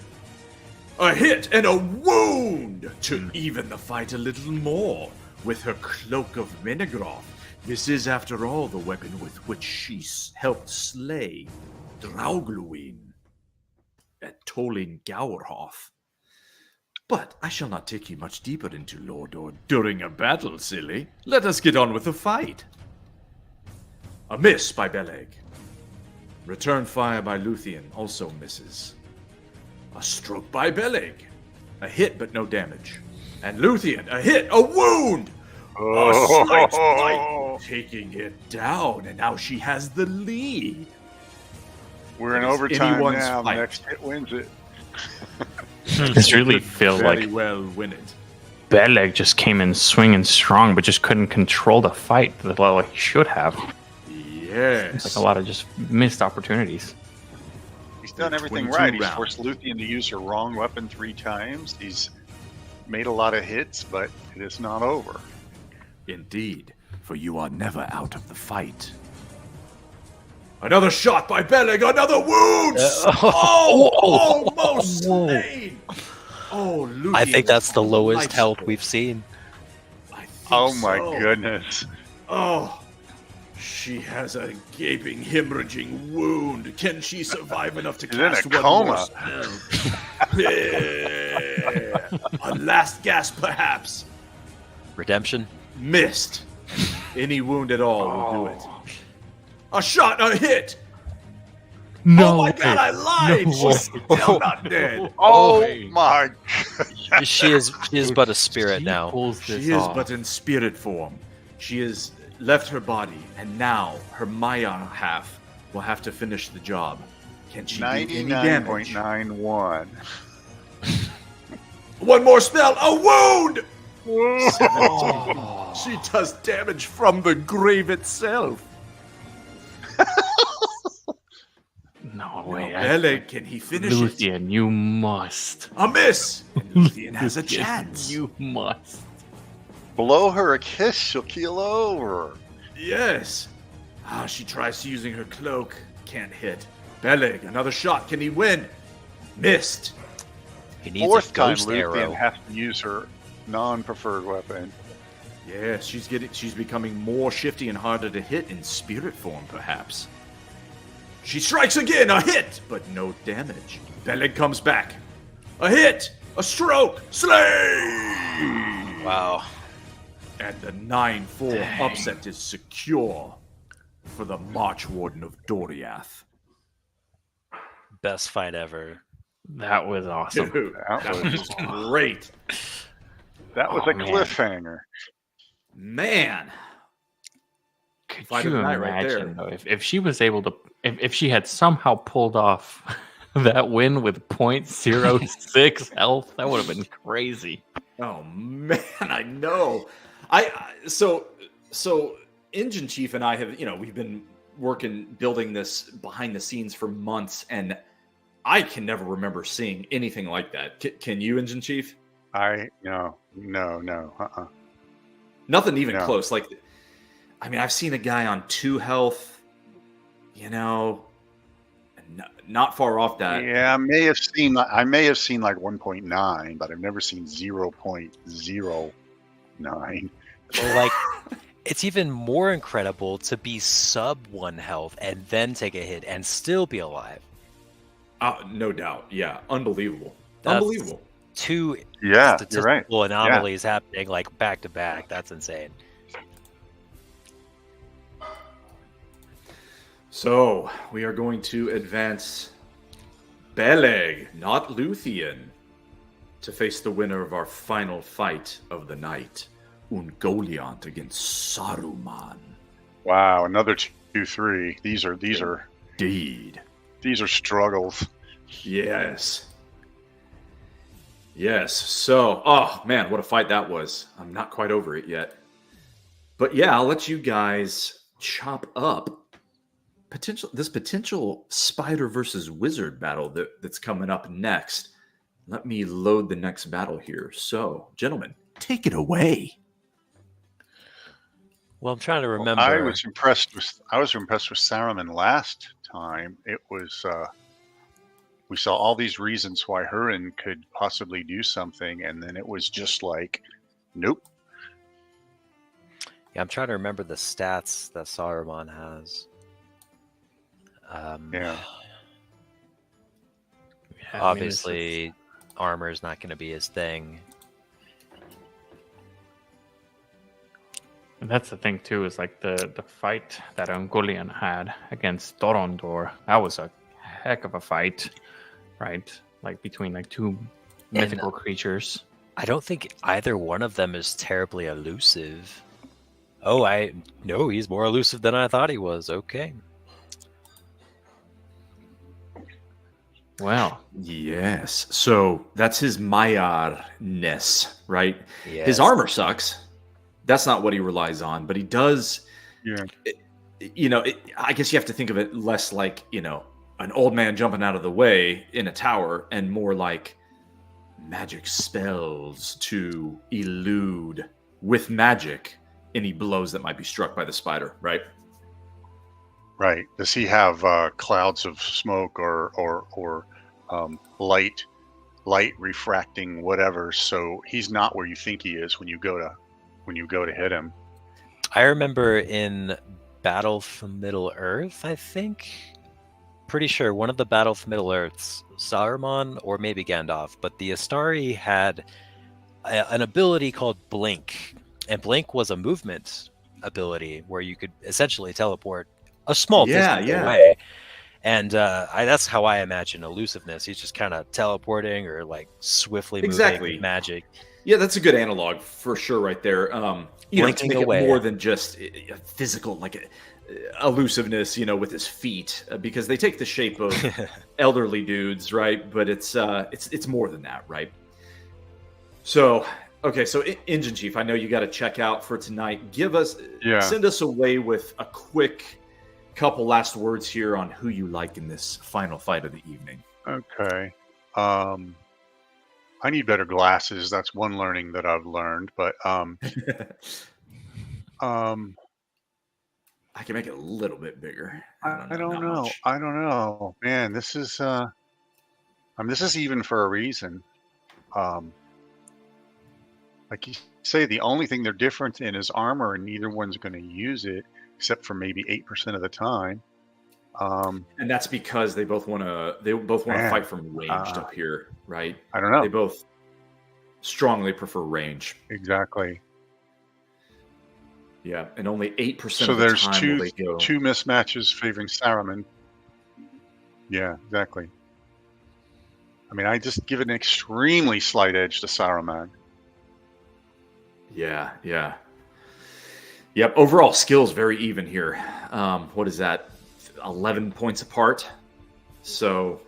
A hit and a wound to even the fight a little more with her Cloak of Minigroth. This is, after all, the weapon with which she helped slay Draugluin. at Tolin Gowerhoff. But I shall not take you much deeper into Lordor during a battle, silly. Let us get on with the fight. A miss by Beleg. Return fire by Luthien also misses. A stroke by Beleg. A hit but no damage. And Luthien, a hit, a wound! A slight bite, taking it down, and now she has the lead. We're in It is overtime anyone's now. fight. Next hit wins it. This really feels Very like well win it. Beleg just came in swinging strong, but just couldn't control the fight the level he should have. Yes. It's like a lot of just missed opportunities. He's done everything 22 right. He's rounds. forced Luthien to use her wrong weapon 3 times. He's made a lot of hits, but it is not over. Indeed, for you are never out of the fight. Another shot by Beleg, another wound! Almost slain! Oh, Luthien I think that's the was lowest life health support. we've seen. I think Oh my so. goodness. Oh, she has a gaping, hemorrhaging wound. Can she survive enough to She's in cast a one coma. more spell? Yeah. A last gasp, perhaps. Redemption. Missed. Any wound at all will do it. A shot, a hit. No, Oh my god, I lied. No She's still not dead. Oh way. my god. She is but a spirit She now. pulls this She is off. but in spirit form. She has left her body, and now her Maya half will have to finish the job. Can she do any damage? 99.91. One more spell, a wound! 17. She does damage from the grave itself. No way. Beleg, can he finish it? Luthien, you must. A miss! And Luthien has a chance. You must. Blow her a kiss, she'll keel over. Yes. She tries using her cloak. Can't hit. Beleg, another shot. Can he win? Missed. He needs Fourth a time ghost Luthien arrow. has to use her non-preferred weapon. Yeah, she's becoming more shifty and harder to hit in spirit form, perhaps. She strikes again, a hit, but no damage. Beleg comes back. A hit, a stroke, slay! Wow. And the 9-4 upset is secure for the March Warden of Doriath. Best fight ever. That was awesome. Dude, That that was- was great. That was Oh, a man. cliffhanger. Man. Could Fight you of the night right imagine, there. though, if she was able to, if she had somehow pulled off that win with 0.06 health, that would have been crazy. Oh man, I know. So Engine Chief and I have, we've been building this behind the scenes for months, and I can never remember seeing anything like that. Can you, Engine Chief? No. Nothing even No. close. Like, I mean, I've seen a guy on 2 health, not far off that. Yeah, I may have seen like 1.9, but I've never seen 0.09. Or like, it's even more incredible to be sub 1 health and then take a hit and still be alive. No doubt. Yeah, unbelievable. That's- Unbelievable. 2 Yeah, you're right. statistical anomalies happening like back to back. That's insane. So, we are going to advance Beleg, not Luthien, to face the winner of our final fight of the night, Ungoliant against Saruman. Wow, another 2-3. These are Indeed. struggles. Yes. Yes. So, oh man, what a fight that was. I'm not quite over it yet. But yeah, I'll let you guys chop up this potential spider versus wizard battle that's coming up next. Let me load the next battle here. So, gentlemen, take it away. Well, I'm trying to remember. I was impressed with Saruman last time. It was we saw all these reasons why Hurin could possibly do something, and then it was just like, nope. Yeah, I'm trying to remember the stats that Saruman has. Yeah. obviously armor is not going to be his thing. And that's the thing too, is like the fight that Ungoliant had against Dorondor. That was a heck of a fight, right? Like between like two mythical creatures. I don't think either one of them is terribly elusive. No, he's more elusive than I thought he was. Okay. Well, Yes. So that's his Maiar-ness, right? Yes. His armor sucks. That's not what he relies on, but he does. Yeah. I guess you have to think of it less like, an old man jumping out of the way in a tower and more like magic spells to elude with magic any blows that might be struck by the spider, right? Right. Does he have clouds of smoke or light refracting whatever? So he's not where you think he is when you go to hit him. I remember in Battle for Middle Earth, I think. Pretty sure one of the Battle for Middle Earths, Saruman or maybe Gandalf, but the Astari had an ability called Blink. And Blink was a movement ability where you could essentially teleport a small distance away. And that's how I imagine elusiveness. He's just kind of teleporting or like swiftly moving with magic. Yeah, that's a good analog for sure right there. To make it more than just physical, like elusiveness, with his feet, because they take the shape of elderly dudes, right? But it's more than that, right? So, okay, so Engine Chief, I know you got to check out for tonight. Send us away with a quick couple last words here on who you like in this final fight of the evening. Okay. I need better glasses. That's one learning that I've learned, but I can make it a little bit bigger. I don't know. Man, this is this is even for a reason. Like you say, the only thing they're different in is armor, and neither one's going to use it except for maybe 8% of the time. And that's because they both want to fight from ranged up here, right? I don't know. They both strongly prefer range. Exactly. Yeah, and only 8% so of the there's time will they go. two mismatches favoring Saruman. Yeah, exactly. I mean, I just give an extremely slight edge to Saruman. Yeah. Yep, overall skills very even here. What is that? 11 points apart. So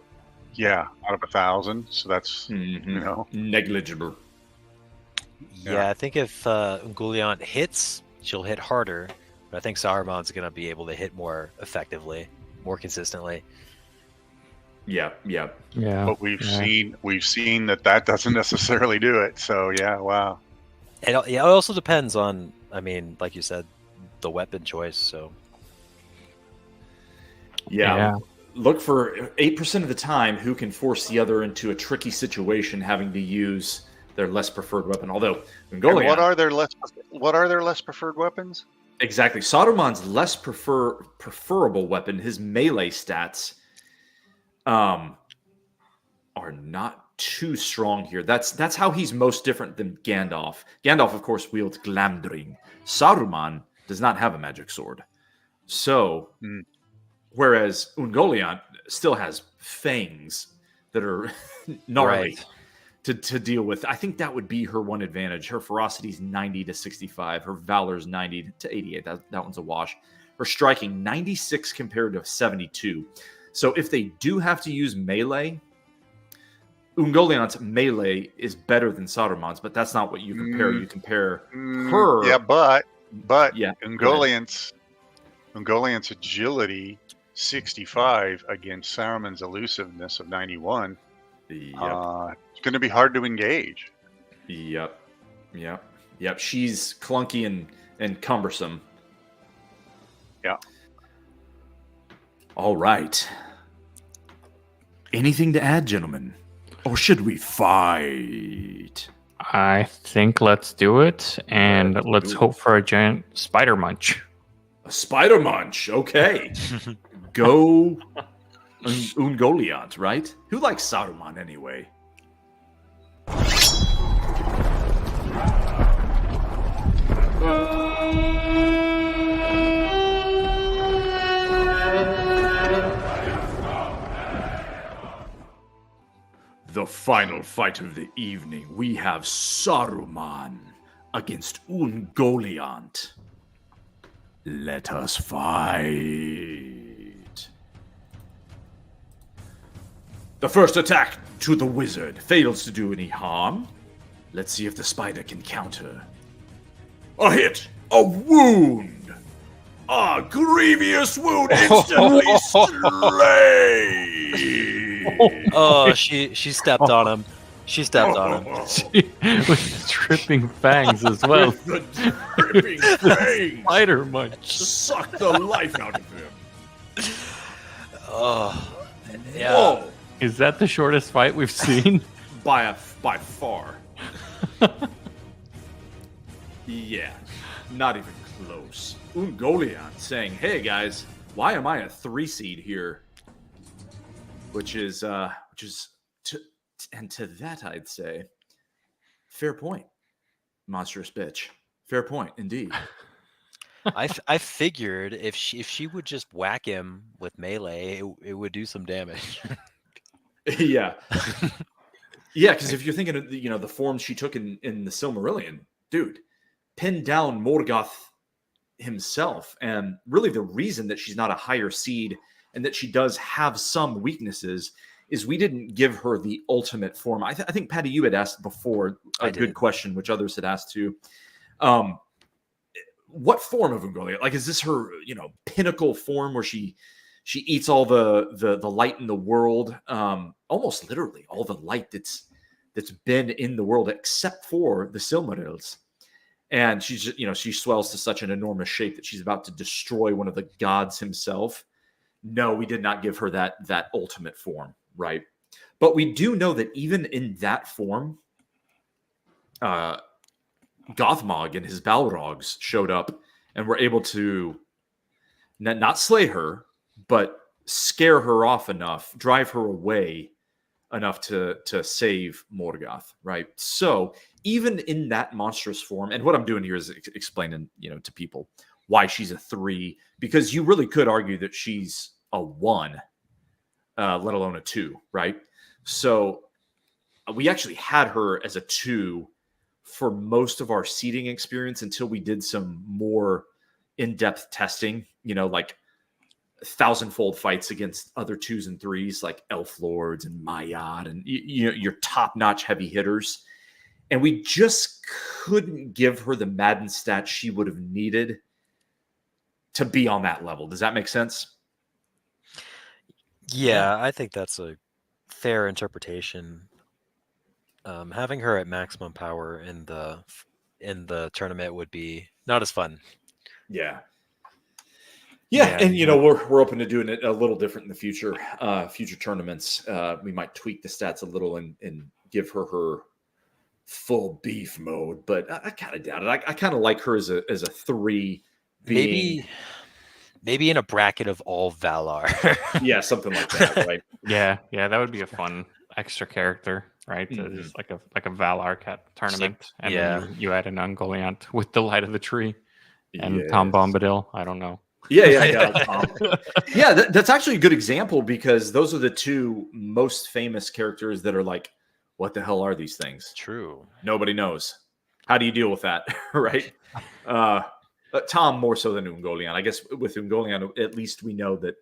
yeah, out of 1,000. So that's negligible. Yeah, I think if Ungoliant hits, she'll hit harder, but I think Saruman's going to be able to hit more effectively, more consistently. Yeah. But we've seen that doesn't necessarily do it. So yeah, wow. It also depends on, like you said, the weapon choice. So yeah. Look for 8% of the time who can force the other into a tricky situation, having to use their less preferred weapon. Although Ungoliant, what are their less preferred weapons? Exactly. Saruman's less preferable weapon, his melee stats, are not too strong here. That's how he's most different than Gandalf. Gandalf, of course, wields Glamdring. Saruman does not have a magic sword. So, whereas Ungoliant still has fangs that are gnarly to deal with. I think that would be her one advantage. Her ferocity is 90 to 65. Her valor is 90 to 88. That one's a wash. Her striking, 96 compared to 72. So if they do have to use melee, Ungoliant's melee is better than Saruman's, but that's not what you compare. You compare her. Yeah, but Ungoliant's agility 65 against Saruman's elusiveness of 91. It's going to be hard to engage. Yep. She's clunky and cumbersome. Yeah. All right. Anything to add, gentlemen? Or should we fight? I think let's do it, and let's hope for a giant spider munch. A spider munch, okay. Go Ungoliant, right? Who likes Saruman anyway? The final fight of the evening, we have Saruman against Ungoliant. Let us fight. The first attack to the wizard fails to do any harm. Let's see if the spider can counter. A hit, a wound, a grievous wound instantly slain. Oh, she stepped on him. She stepped on him. With dripping fangs as well. With the dripping fangs. Spider munch. Suck the life out of him. Oh, yeah. Whoa. Is that the shortest fight we've seen? By far. Yeah, not even close. Ungoliant saying, "Hey guys, why am I a 3 seed here?" Which is to that I'd say, fair point, monstrous bitch. Fair point, indeed. I figured if she would just whack him with melee, it would do some damage. Yeah, yeah. Because if you're thinking of the form she took in the Silmarillion, dude, pinned down Morgoth himself, and really the reason that she's not a higher seed and that she does have some weaknesses is we didn't give her the ultimate form. I think, Patty, you had asked before a good question, which others had asked too. What form of Ungoliant? Like, is this her, pinnacle form where she eats all the light in the world? Almost literally all the light that's been in the world except for the Silmarils. And she's, she swells to such an enormous shape that she's about to destroy one of the gods himself. No, we did not give her that ultimate form, right? But we do know that even in that form, Gothmog and his Balrogs showed up and were able to not slay her, but scare her off enough, drive her away enough to save Morgoth, right? So even in that monstrous form, and what I'm doing here is explaining, to people why she's a 3, because you really could argue that she's a 1, let alone a 2, right? So we actually had her as a 2 for most of our seeding experience until we did some more in-depth testing, like 1,000-fold fights against other 2s and 3s like Elf Lords and Mayad and your top-notch heavy hitters. And we just couldn't give her the Madden stats she would have needed to be on that level. Does that make sense? Yeah, I think that's a fair interpretation. Having her at maximum power in the tournament would be not as fun. Yeah. Yeah, and we're open to doing it a little different in the future. Future tournaments, we might tweak the stats a little and give her full beef mode, but I kind of doubt it. I kind of like her as a 3. Maybe in a bracket of all Valar. Yeah, something like that, right? Yeah, that would be a fun extra character, right? Mm-hmm. Just like a Valar cat tournament, and yeah. then you add an Ungoliant with the Light of the Tree and Tom Bombadil. I don't know. Yeah. Yeah, that's actually a good example because those are the 2 most famous characters that are like, what the hell are these things? True. Nobody knows. How do you deal with that, right? Tom more so than Ungoliant. I guess with Ungoliant, at least we know that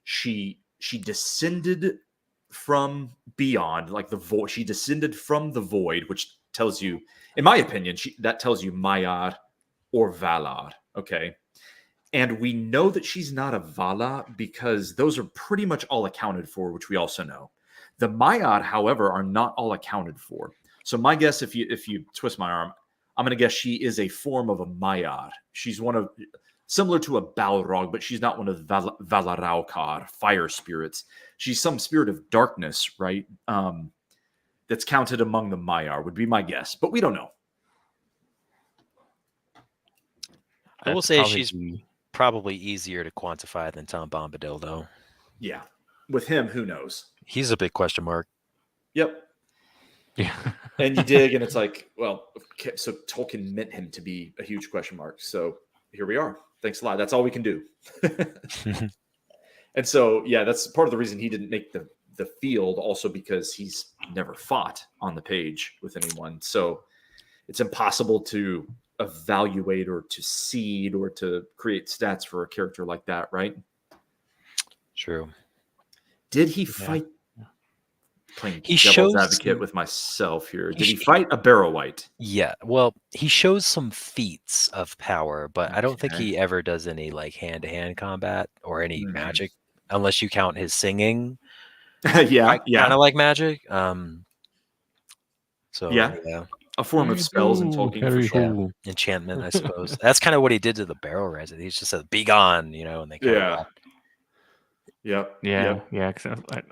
she descended from beyond, like the void. She descended from the void, which tells you, in my opinion, that tells you Maiar or Valar. Okay. And we know that she's not a Vala because those are pretty much all accounted for, which we also know. The Maiar, however, are not all accounted for. So my guess, if you twist my arm, I'm going to guess she is a form of a Maiar. She's similar to a Balrog, but she's not one of the Valaraukar, fire spirits. She's some spirit of darkness, right? That's counted among the Maiar, would be my guess. But we don't know. I will say she's probably easier to quantify than Tom Bombadil, though. Yeah. with him, who knows? He's a big question mark. Yep. Yeah. And you dig, and it's like, well, okay, so Tolkien meant him to be a huge question mark. So here we are. Thanks a lot. That's all we can do. And so, yeah, that's part of the reason he didn't make the field, also because he's never fought on the page with anyone. So it's impossible to evaluate or to seed or to create stats for a character like that, right? True. Did he fight? Playing He devil's shows advocate some- with myself here. he Did he sh- fight a Barrow White? Yeah, well, he shows some feats of power, but I don't think Okay. he ever does any like hand-to-hand combat or any Mhm. magic, unless you count his singing. Yeah, Kind of like magic. So Yeah. yeah, a form of spells in Tolkien for sure. enchantment, I suppose. That's kind of what he did to the barrel raiser. He just said, "Be gone," and they kind of left. Yep. Yeah, Yep. yeah. Because I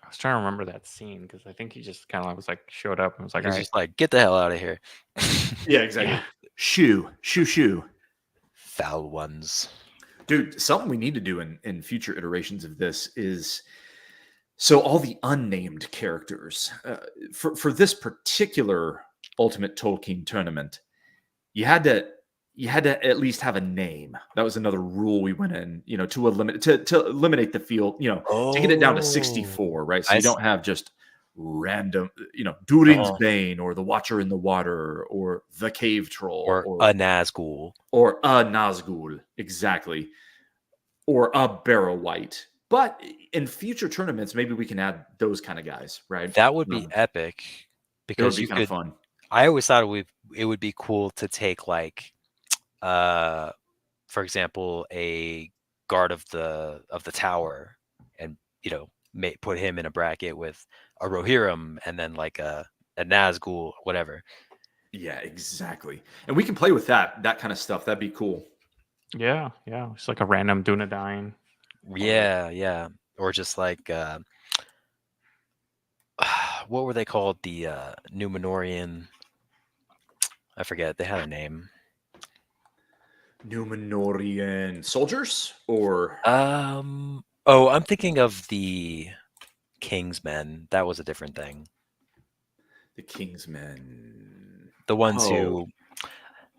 was trying to remember that scene because I think he just kind of was like showed up and was like, He's "All right, just like, "Get the hell out of here." Yeah, exactly. Yeah. Shoo. Foul ones. Dude, something we need to do in future iterations of this is, so all the unnamed characters for this particular Ultimate Tolkien tournament, you had to at least have a name. That was another rule we went in, to eliminate the field, to get it down to 64, right? So I you see. don't have just random, Durin's Oh. Bane or the Watcher in the Water or the Cave Troll Or a Nazgul. or a Nazgul, exactly, or a Barrow White. But in future tournaments, maybe we can add those kind of guys, right? That would be epic It would because be you kind of could. fun. I always thought it would be cool to take like, for example, a guard of the tower, and put him in a bracket with a Rohirrim and then like a Nazgul, whatever. Yeah, exactly. And we can play with that kind of stuff. That'd be cool. yeah, yeah." It's like a random Dunedain. Yeah. Or just like what were they called? The Numenorian. I forget. They had a name. Numenorian soldiers or Oh, I'm thinking of the Kingsmen. That was a different thing. the Kingsmen. The ones Oh. who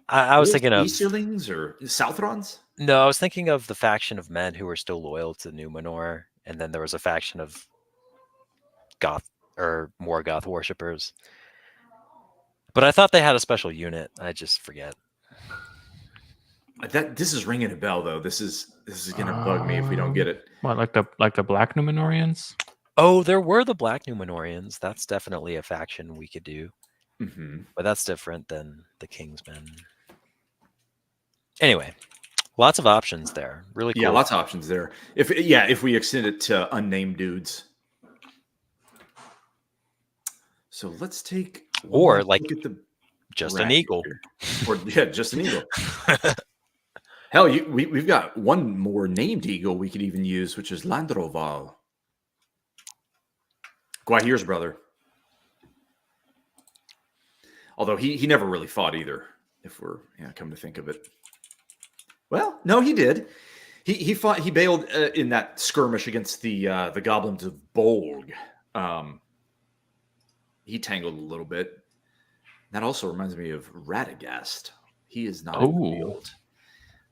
I was thinking of. Easterlings or Southrons? No, I was thinking of the faction of men who were still loyal to Numenor, and then there was a faction of Goth or more Goth worshippers. But I thought they had a special unit. I just forget. This is ringing a bell though. This is gonna bug me if we don't get it. What, like the Black Numenorians? Oh, there were the Black Numenorians. That's definitely a faction we could do. Mm-hmm. But that's different than the Kingsmen. Anyway, lots of options there. Really cool. Yeah, lots of options there. If we extend it to unnamed dudes. So let's take Or last like look at the just an bracket eagle. here. Or just an eagle. Hell, we've got one more named eagle we could even use, which is Landroval, Guahir's brother. Although he never really fought either, if we're come to think of it. Well, no, he did. He fought. He bailed in that skirmish against the goblins of Bolg. He tangled a little bit. That also reminds me of Radagast. He is not in the field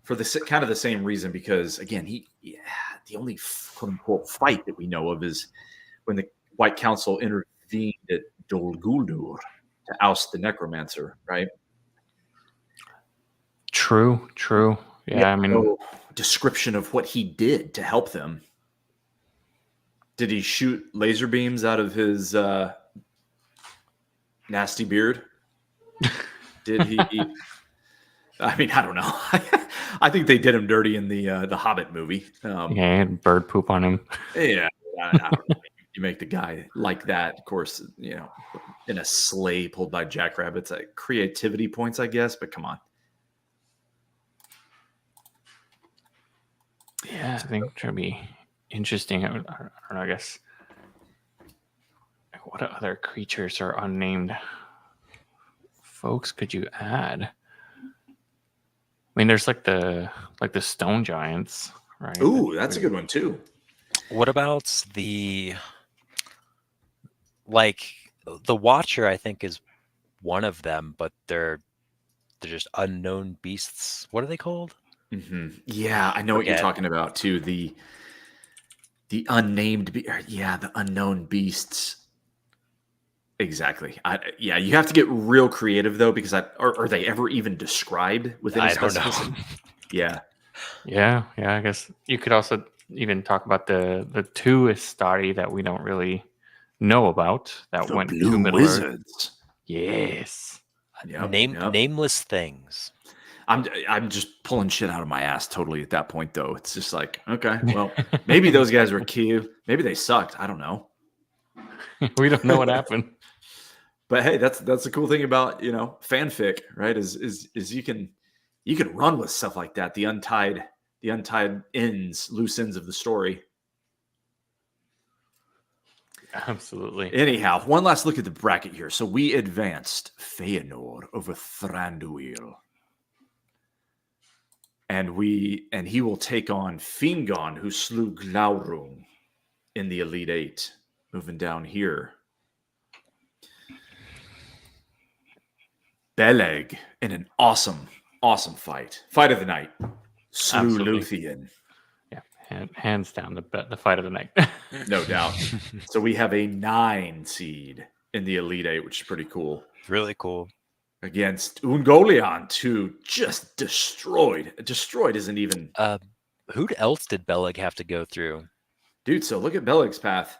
for the kind of the same reason, because again, the only quote unquote fight that we know of is when the White Council intervened at Dol Guldur to oust the necromancer, right? True. Yeah, I mean, no description of what he did to help them. Did he shoot laser beams out of his nasty beard? Did he? I mean, I don't know. I think they did him dirty in the Hobbit movie. yeah, he had bird poop on him. Yeah, I don't know. You make the guy like that, of course, in a sleigh pulled by jackrabbits. Like creativity points, I guess, but come on. Yeah, I think it would be interesting. I don't know, I guess. What other creatures or unnamed folks could you add? I mean, there's like the stone giants, right? Ooh, that's a good one too. What about the the Watcher? I think is one of them, but they're just unknown beasts. What are they called? Yeah, I know what you're Forget. talking about too. The unnamed, the unknown beasts. Exactly. Yeah, you have to get real creative though, because are they ever even described with any I don't know. specificity? Yeah. Yeah, I guess you could also even talk about the two Istari that we don't really know about that The went to Blue Middle Earth. Wizards. Yes. Yep. Nameless things. I'm just pulling shit out of my ass totally at that point though. It's just like, okay, well, maybe those guys were cute. Maybe they sucked. I don't know. We don't know what happened. But hey, that's the cool thing about fanfic, right? Is you can run with stuff like that. The untied loose ends of the story. Absolutely. Anyhow, one last look at the bracket here. So we advanced Feanor over Thranduil. And he will take on Fingon, who slew Glaurung in the Elite Eight. Moving down here. Beleg in an awesome fight. Fight of the night. Slew Absolutely. Luthien. Yeah, hands down the fight of the night. No doubt. So we have a 9 seed in the Elite Eight, which is pretty cool. Really cool. Against Ungoliant, who just destroyed. Destroyed isn't even... Who else did Beleg have to go through? Dude, so look at Beleg's path.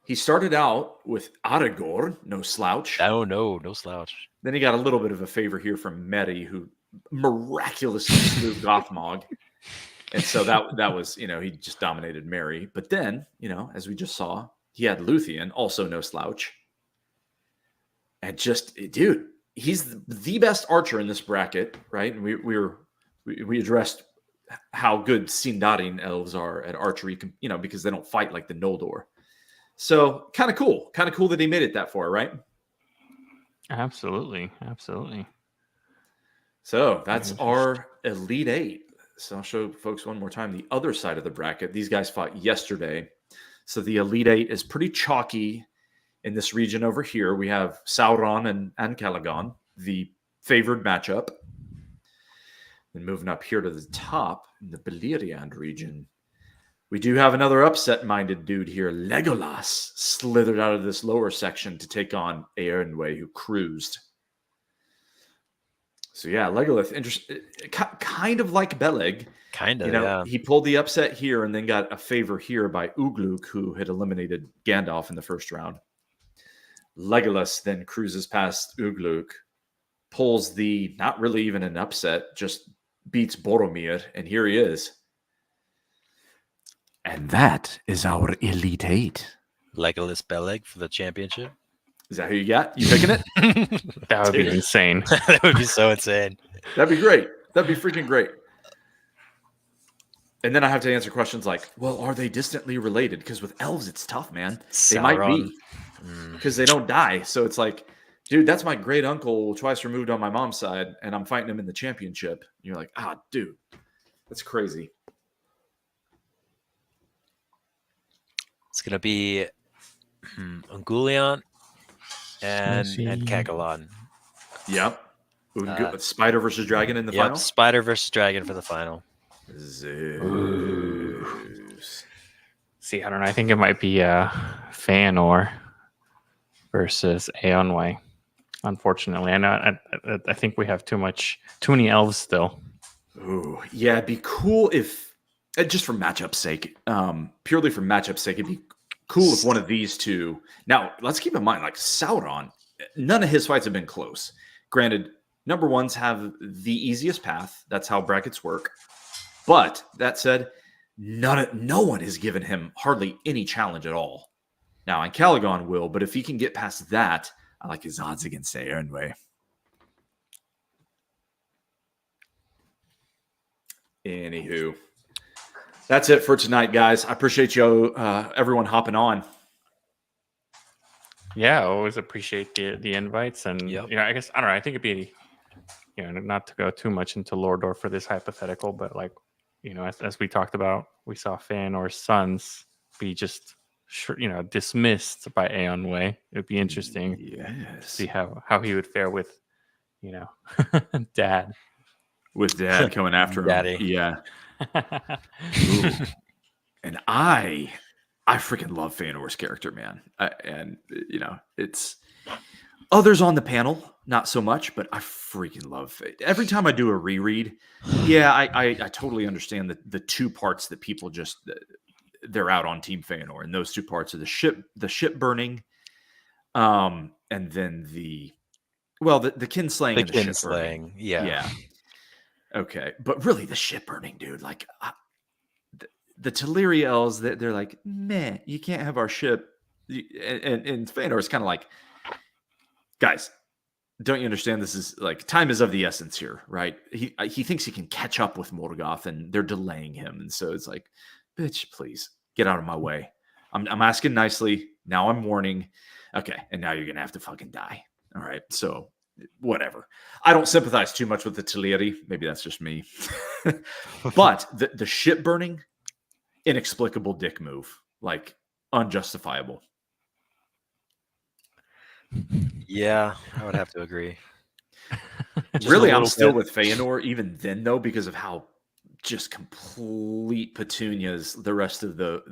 He started out with Aragorn, no slouch. Oh, no slouch. Then he got a little bit of a favor here from Meri, who miraculously slew Gothmog. And so that was, he just dominated Meri. But then, as we just saw, he had Luthien, also no slouch. And just, dude, he's the best archer in this bracket, right? And we addressed how good Sindarin elves are at archery, because they don't fight like the Noldor. So kind of cool that he made it that far, right? Absolutely. So that's our Elite Eight. So I'll show folks one more time the other side of the bracket. These guys fought yesterday. So the Elite Eight is pretty chalky in this region over here. We have Sauron and Calagon, the favored matchup. Then moving up here to the top in the Beleriand region, we do have another upset-minded dude here. Legolas slithered out of this lower section to take on Eärendwe, who cruised. So yeah, Legolas, kind of like Beleg. Kind of, yeah. He pulled the upset here and then got a favor here by Ugluk, who had eliminated Gandalf in the first round. Legolas then cruises past Ugluk, pulls the, not really even an upset, just beats Boromir, and here he is. And that is our Elite Eight. Legolas Beleg for the championship. Is that who you got? You picking it? That would be insane. That would be so insane. That'd be great. That'd be freaking great. And then I have to answer questions like, well, are they distantly related? Because with elves, it's tough, man. They might be. Because they don't die. So it's like, dude, that's my great uncle twice removed on my mom's side, and I'm fighting him in the championship. And you're like, dude, that's crazy. It's gonna be Ungoliant and Kagalon. Yep. Spider versus Dragon in the final? Spider versus Dragon for the final. Zeus. See, I don't know. I think it might be Feanor versus Eärendwe. Unfortunately, I think we have too many elves still. Ooh, yeah, it'd be cool if, just for matchup's sake, purely for matchup's sake, it'd be cool if one of these two. Now, let's keep in mind, like Sauron, none of his fights have been close. Granted, number ones have the easiest path. That's how brackets work. But that said, no one has given him hardly any challenge at all. Now, and Calagon will, but if he can get past that, I like his odds against Eärendwe. Anywho, that's it for tonight, guys. I appreciate you, everyone hopping on. Yeah, I always appreciate the invites, and I guess I don't know. I think it'd be, not to go too much into Lordor for this hypothetical, but like, as we talked about, we saw Feanor's sons be just dismissed by Aeon Way. It would be interesting to Yes. see how he would fare with Dad. With Dad coming after him. Daddy. Yeah. Ooh. And I freaking love Feanor's character, man. It's others on the panel, not so much, but I freaking love it. Every time I do a reread, I totally understand the two parts that people just they're out on Team Feanor, and those two parts are the ship burning, and then the kinslaying and the ship burning. Yeah. Okay, but really the ship burning, dude. Like the Teleriels, they're like, meh, you can't have our ship. And Feanor is kind of like, guys, don't you understand? This is like time is of the essence here, right? He thinks he can catch up with Morgoth, and they're delaying him, and so it's like, bitch, please get out of my way. I'm asking nicely. Now I'm warning. Okay, and now you're gonna have to fucking die. All right, so whatever. I don't sympathize too much with the Teleri. Maybe that's just me. But the ship burning, inexplicable dick move, like unjustifiable. Yeah, I would have to agree. Really, I'm still with Feanor even then, though, because of how just complete petunias the rest of the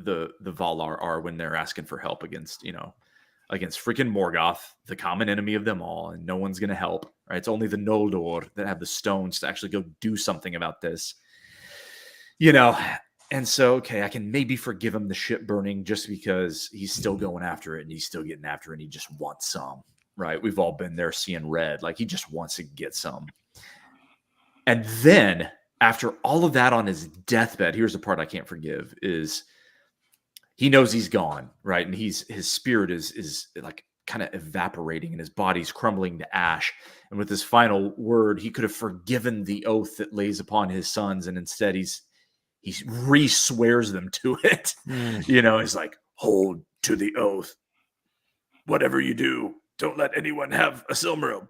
Valar are when they're asking for help against freaking Morgoth, the common enemy of them all, and no one's going to help. Right? It's only the Noldor that have the stones to actually go do something about this. And so, okay, I can maybe forgive him the ship burning just because he's still going after it and he's still getting after it and he just wants some, right? We've all been there seeing red. Like, he just wants to get some. And then, after all of that on his deathbed, here's the part I can't forgive, is he knows he's gone, right? And his spirit is like kind of evaporating and his body's crumbling to ash. And with his final word, he could have forgiven the oath that lays upon his sons, and instead he re-swears them to it. He's like, hold to the oath. Whatever you do, don't let anyone have a Silmaril.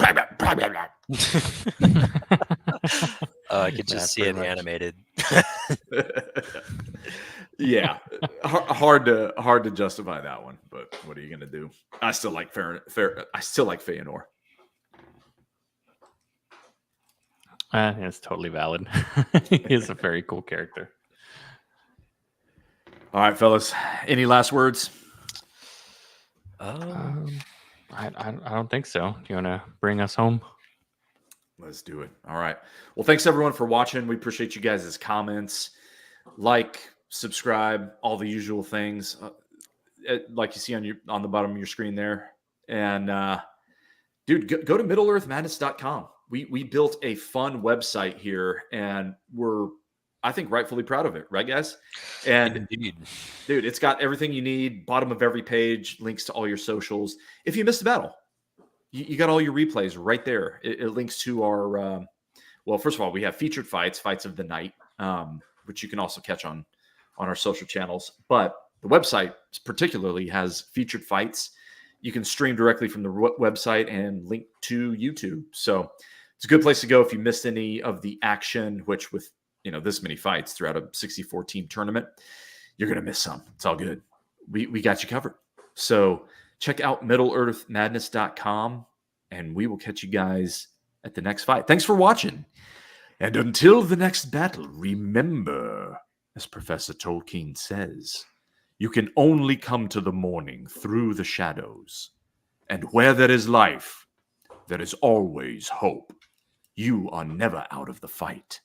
I could just see it animated. Yeah, hard to justify that one, but what are you gonna do? I still like I still like Feanor. It's totally valid. He's a very cool character. All right, fellas. Any last words? I don't think so. Do you want to bring us home? Let's do it. All right. Well, thanks everyone for watching. We appreciate you guys' comments. Like, subscribe, all the usual things, like you see on the bottom of your screen there. And dude, go to MiddleEarthMadness.com. We built a fun website here, and we're, I think, rightfully proud of it, right, guys? And indeed, dude, it's got everything you need. Bottom of every page, links to all your socials. If you missed a battle, you got all your replays right there. It links to our, well, first of all, we have featured fights of the night, which you can also catch on our social channels. But the website particularly has featured fights. You can stream directly from the website and link to YouTube. So it's a good place to go if you missed any of the action, which with this many fights throughout a 64-team tournament, you're going to miss some. It's all good. We got you covered. So check out MiddleEarthMadness.com, and we will catch you guys at the next fight. Thanks for watching. And until the next battle, remember, as Professor Tolkien says, you can only come to the morning through the shadows. And where there is life, there is always hope. You are never out of the fight.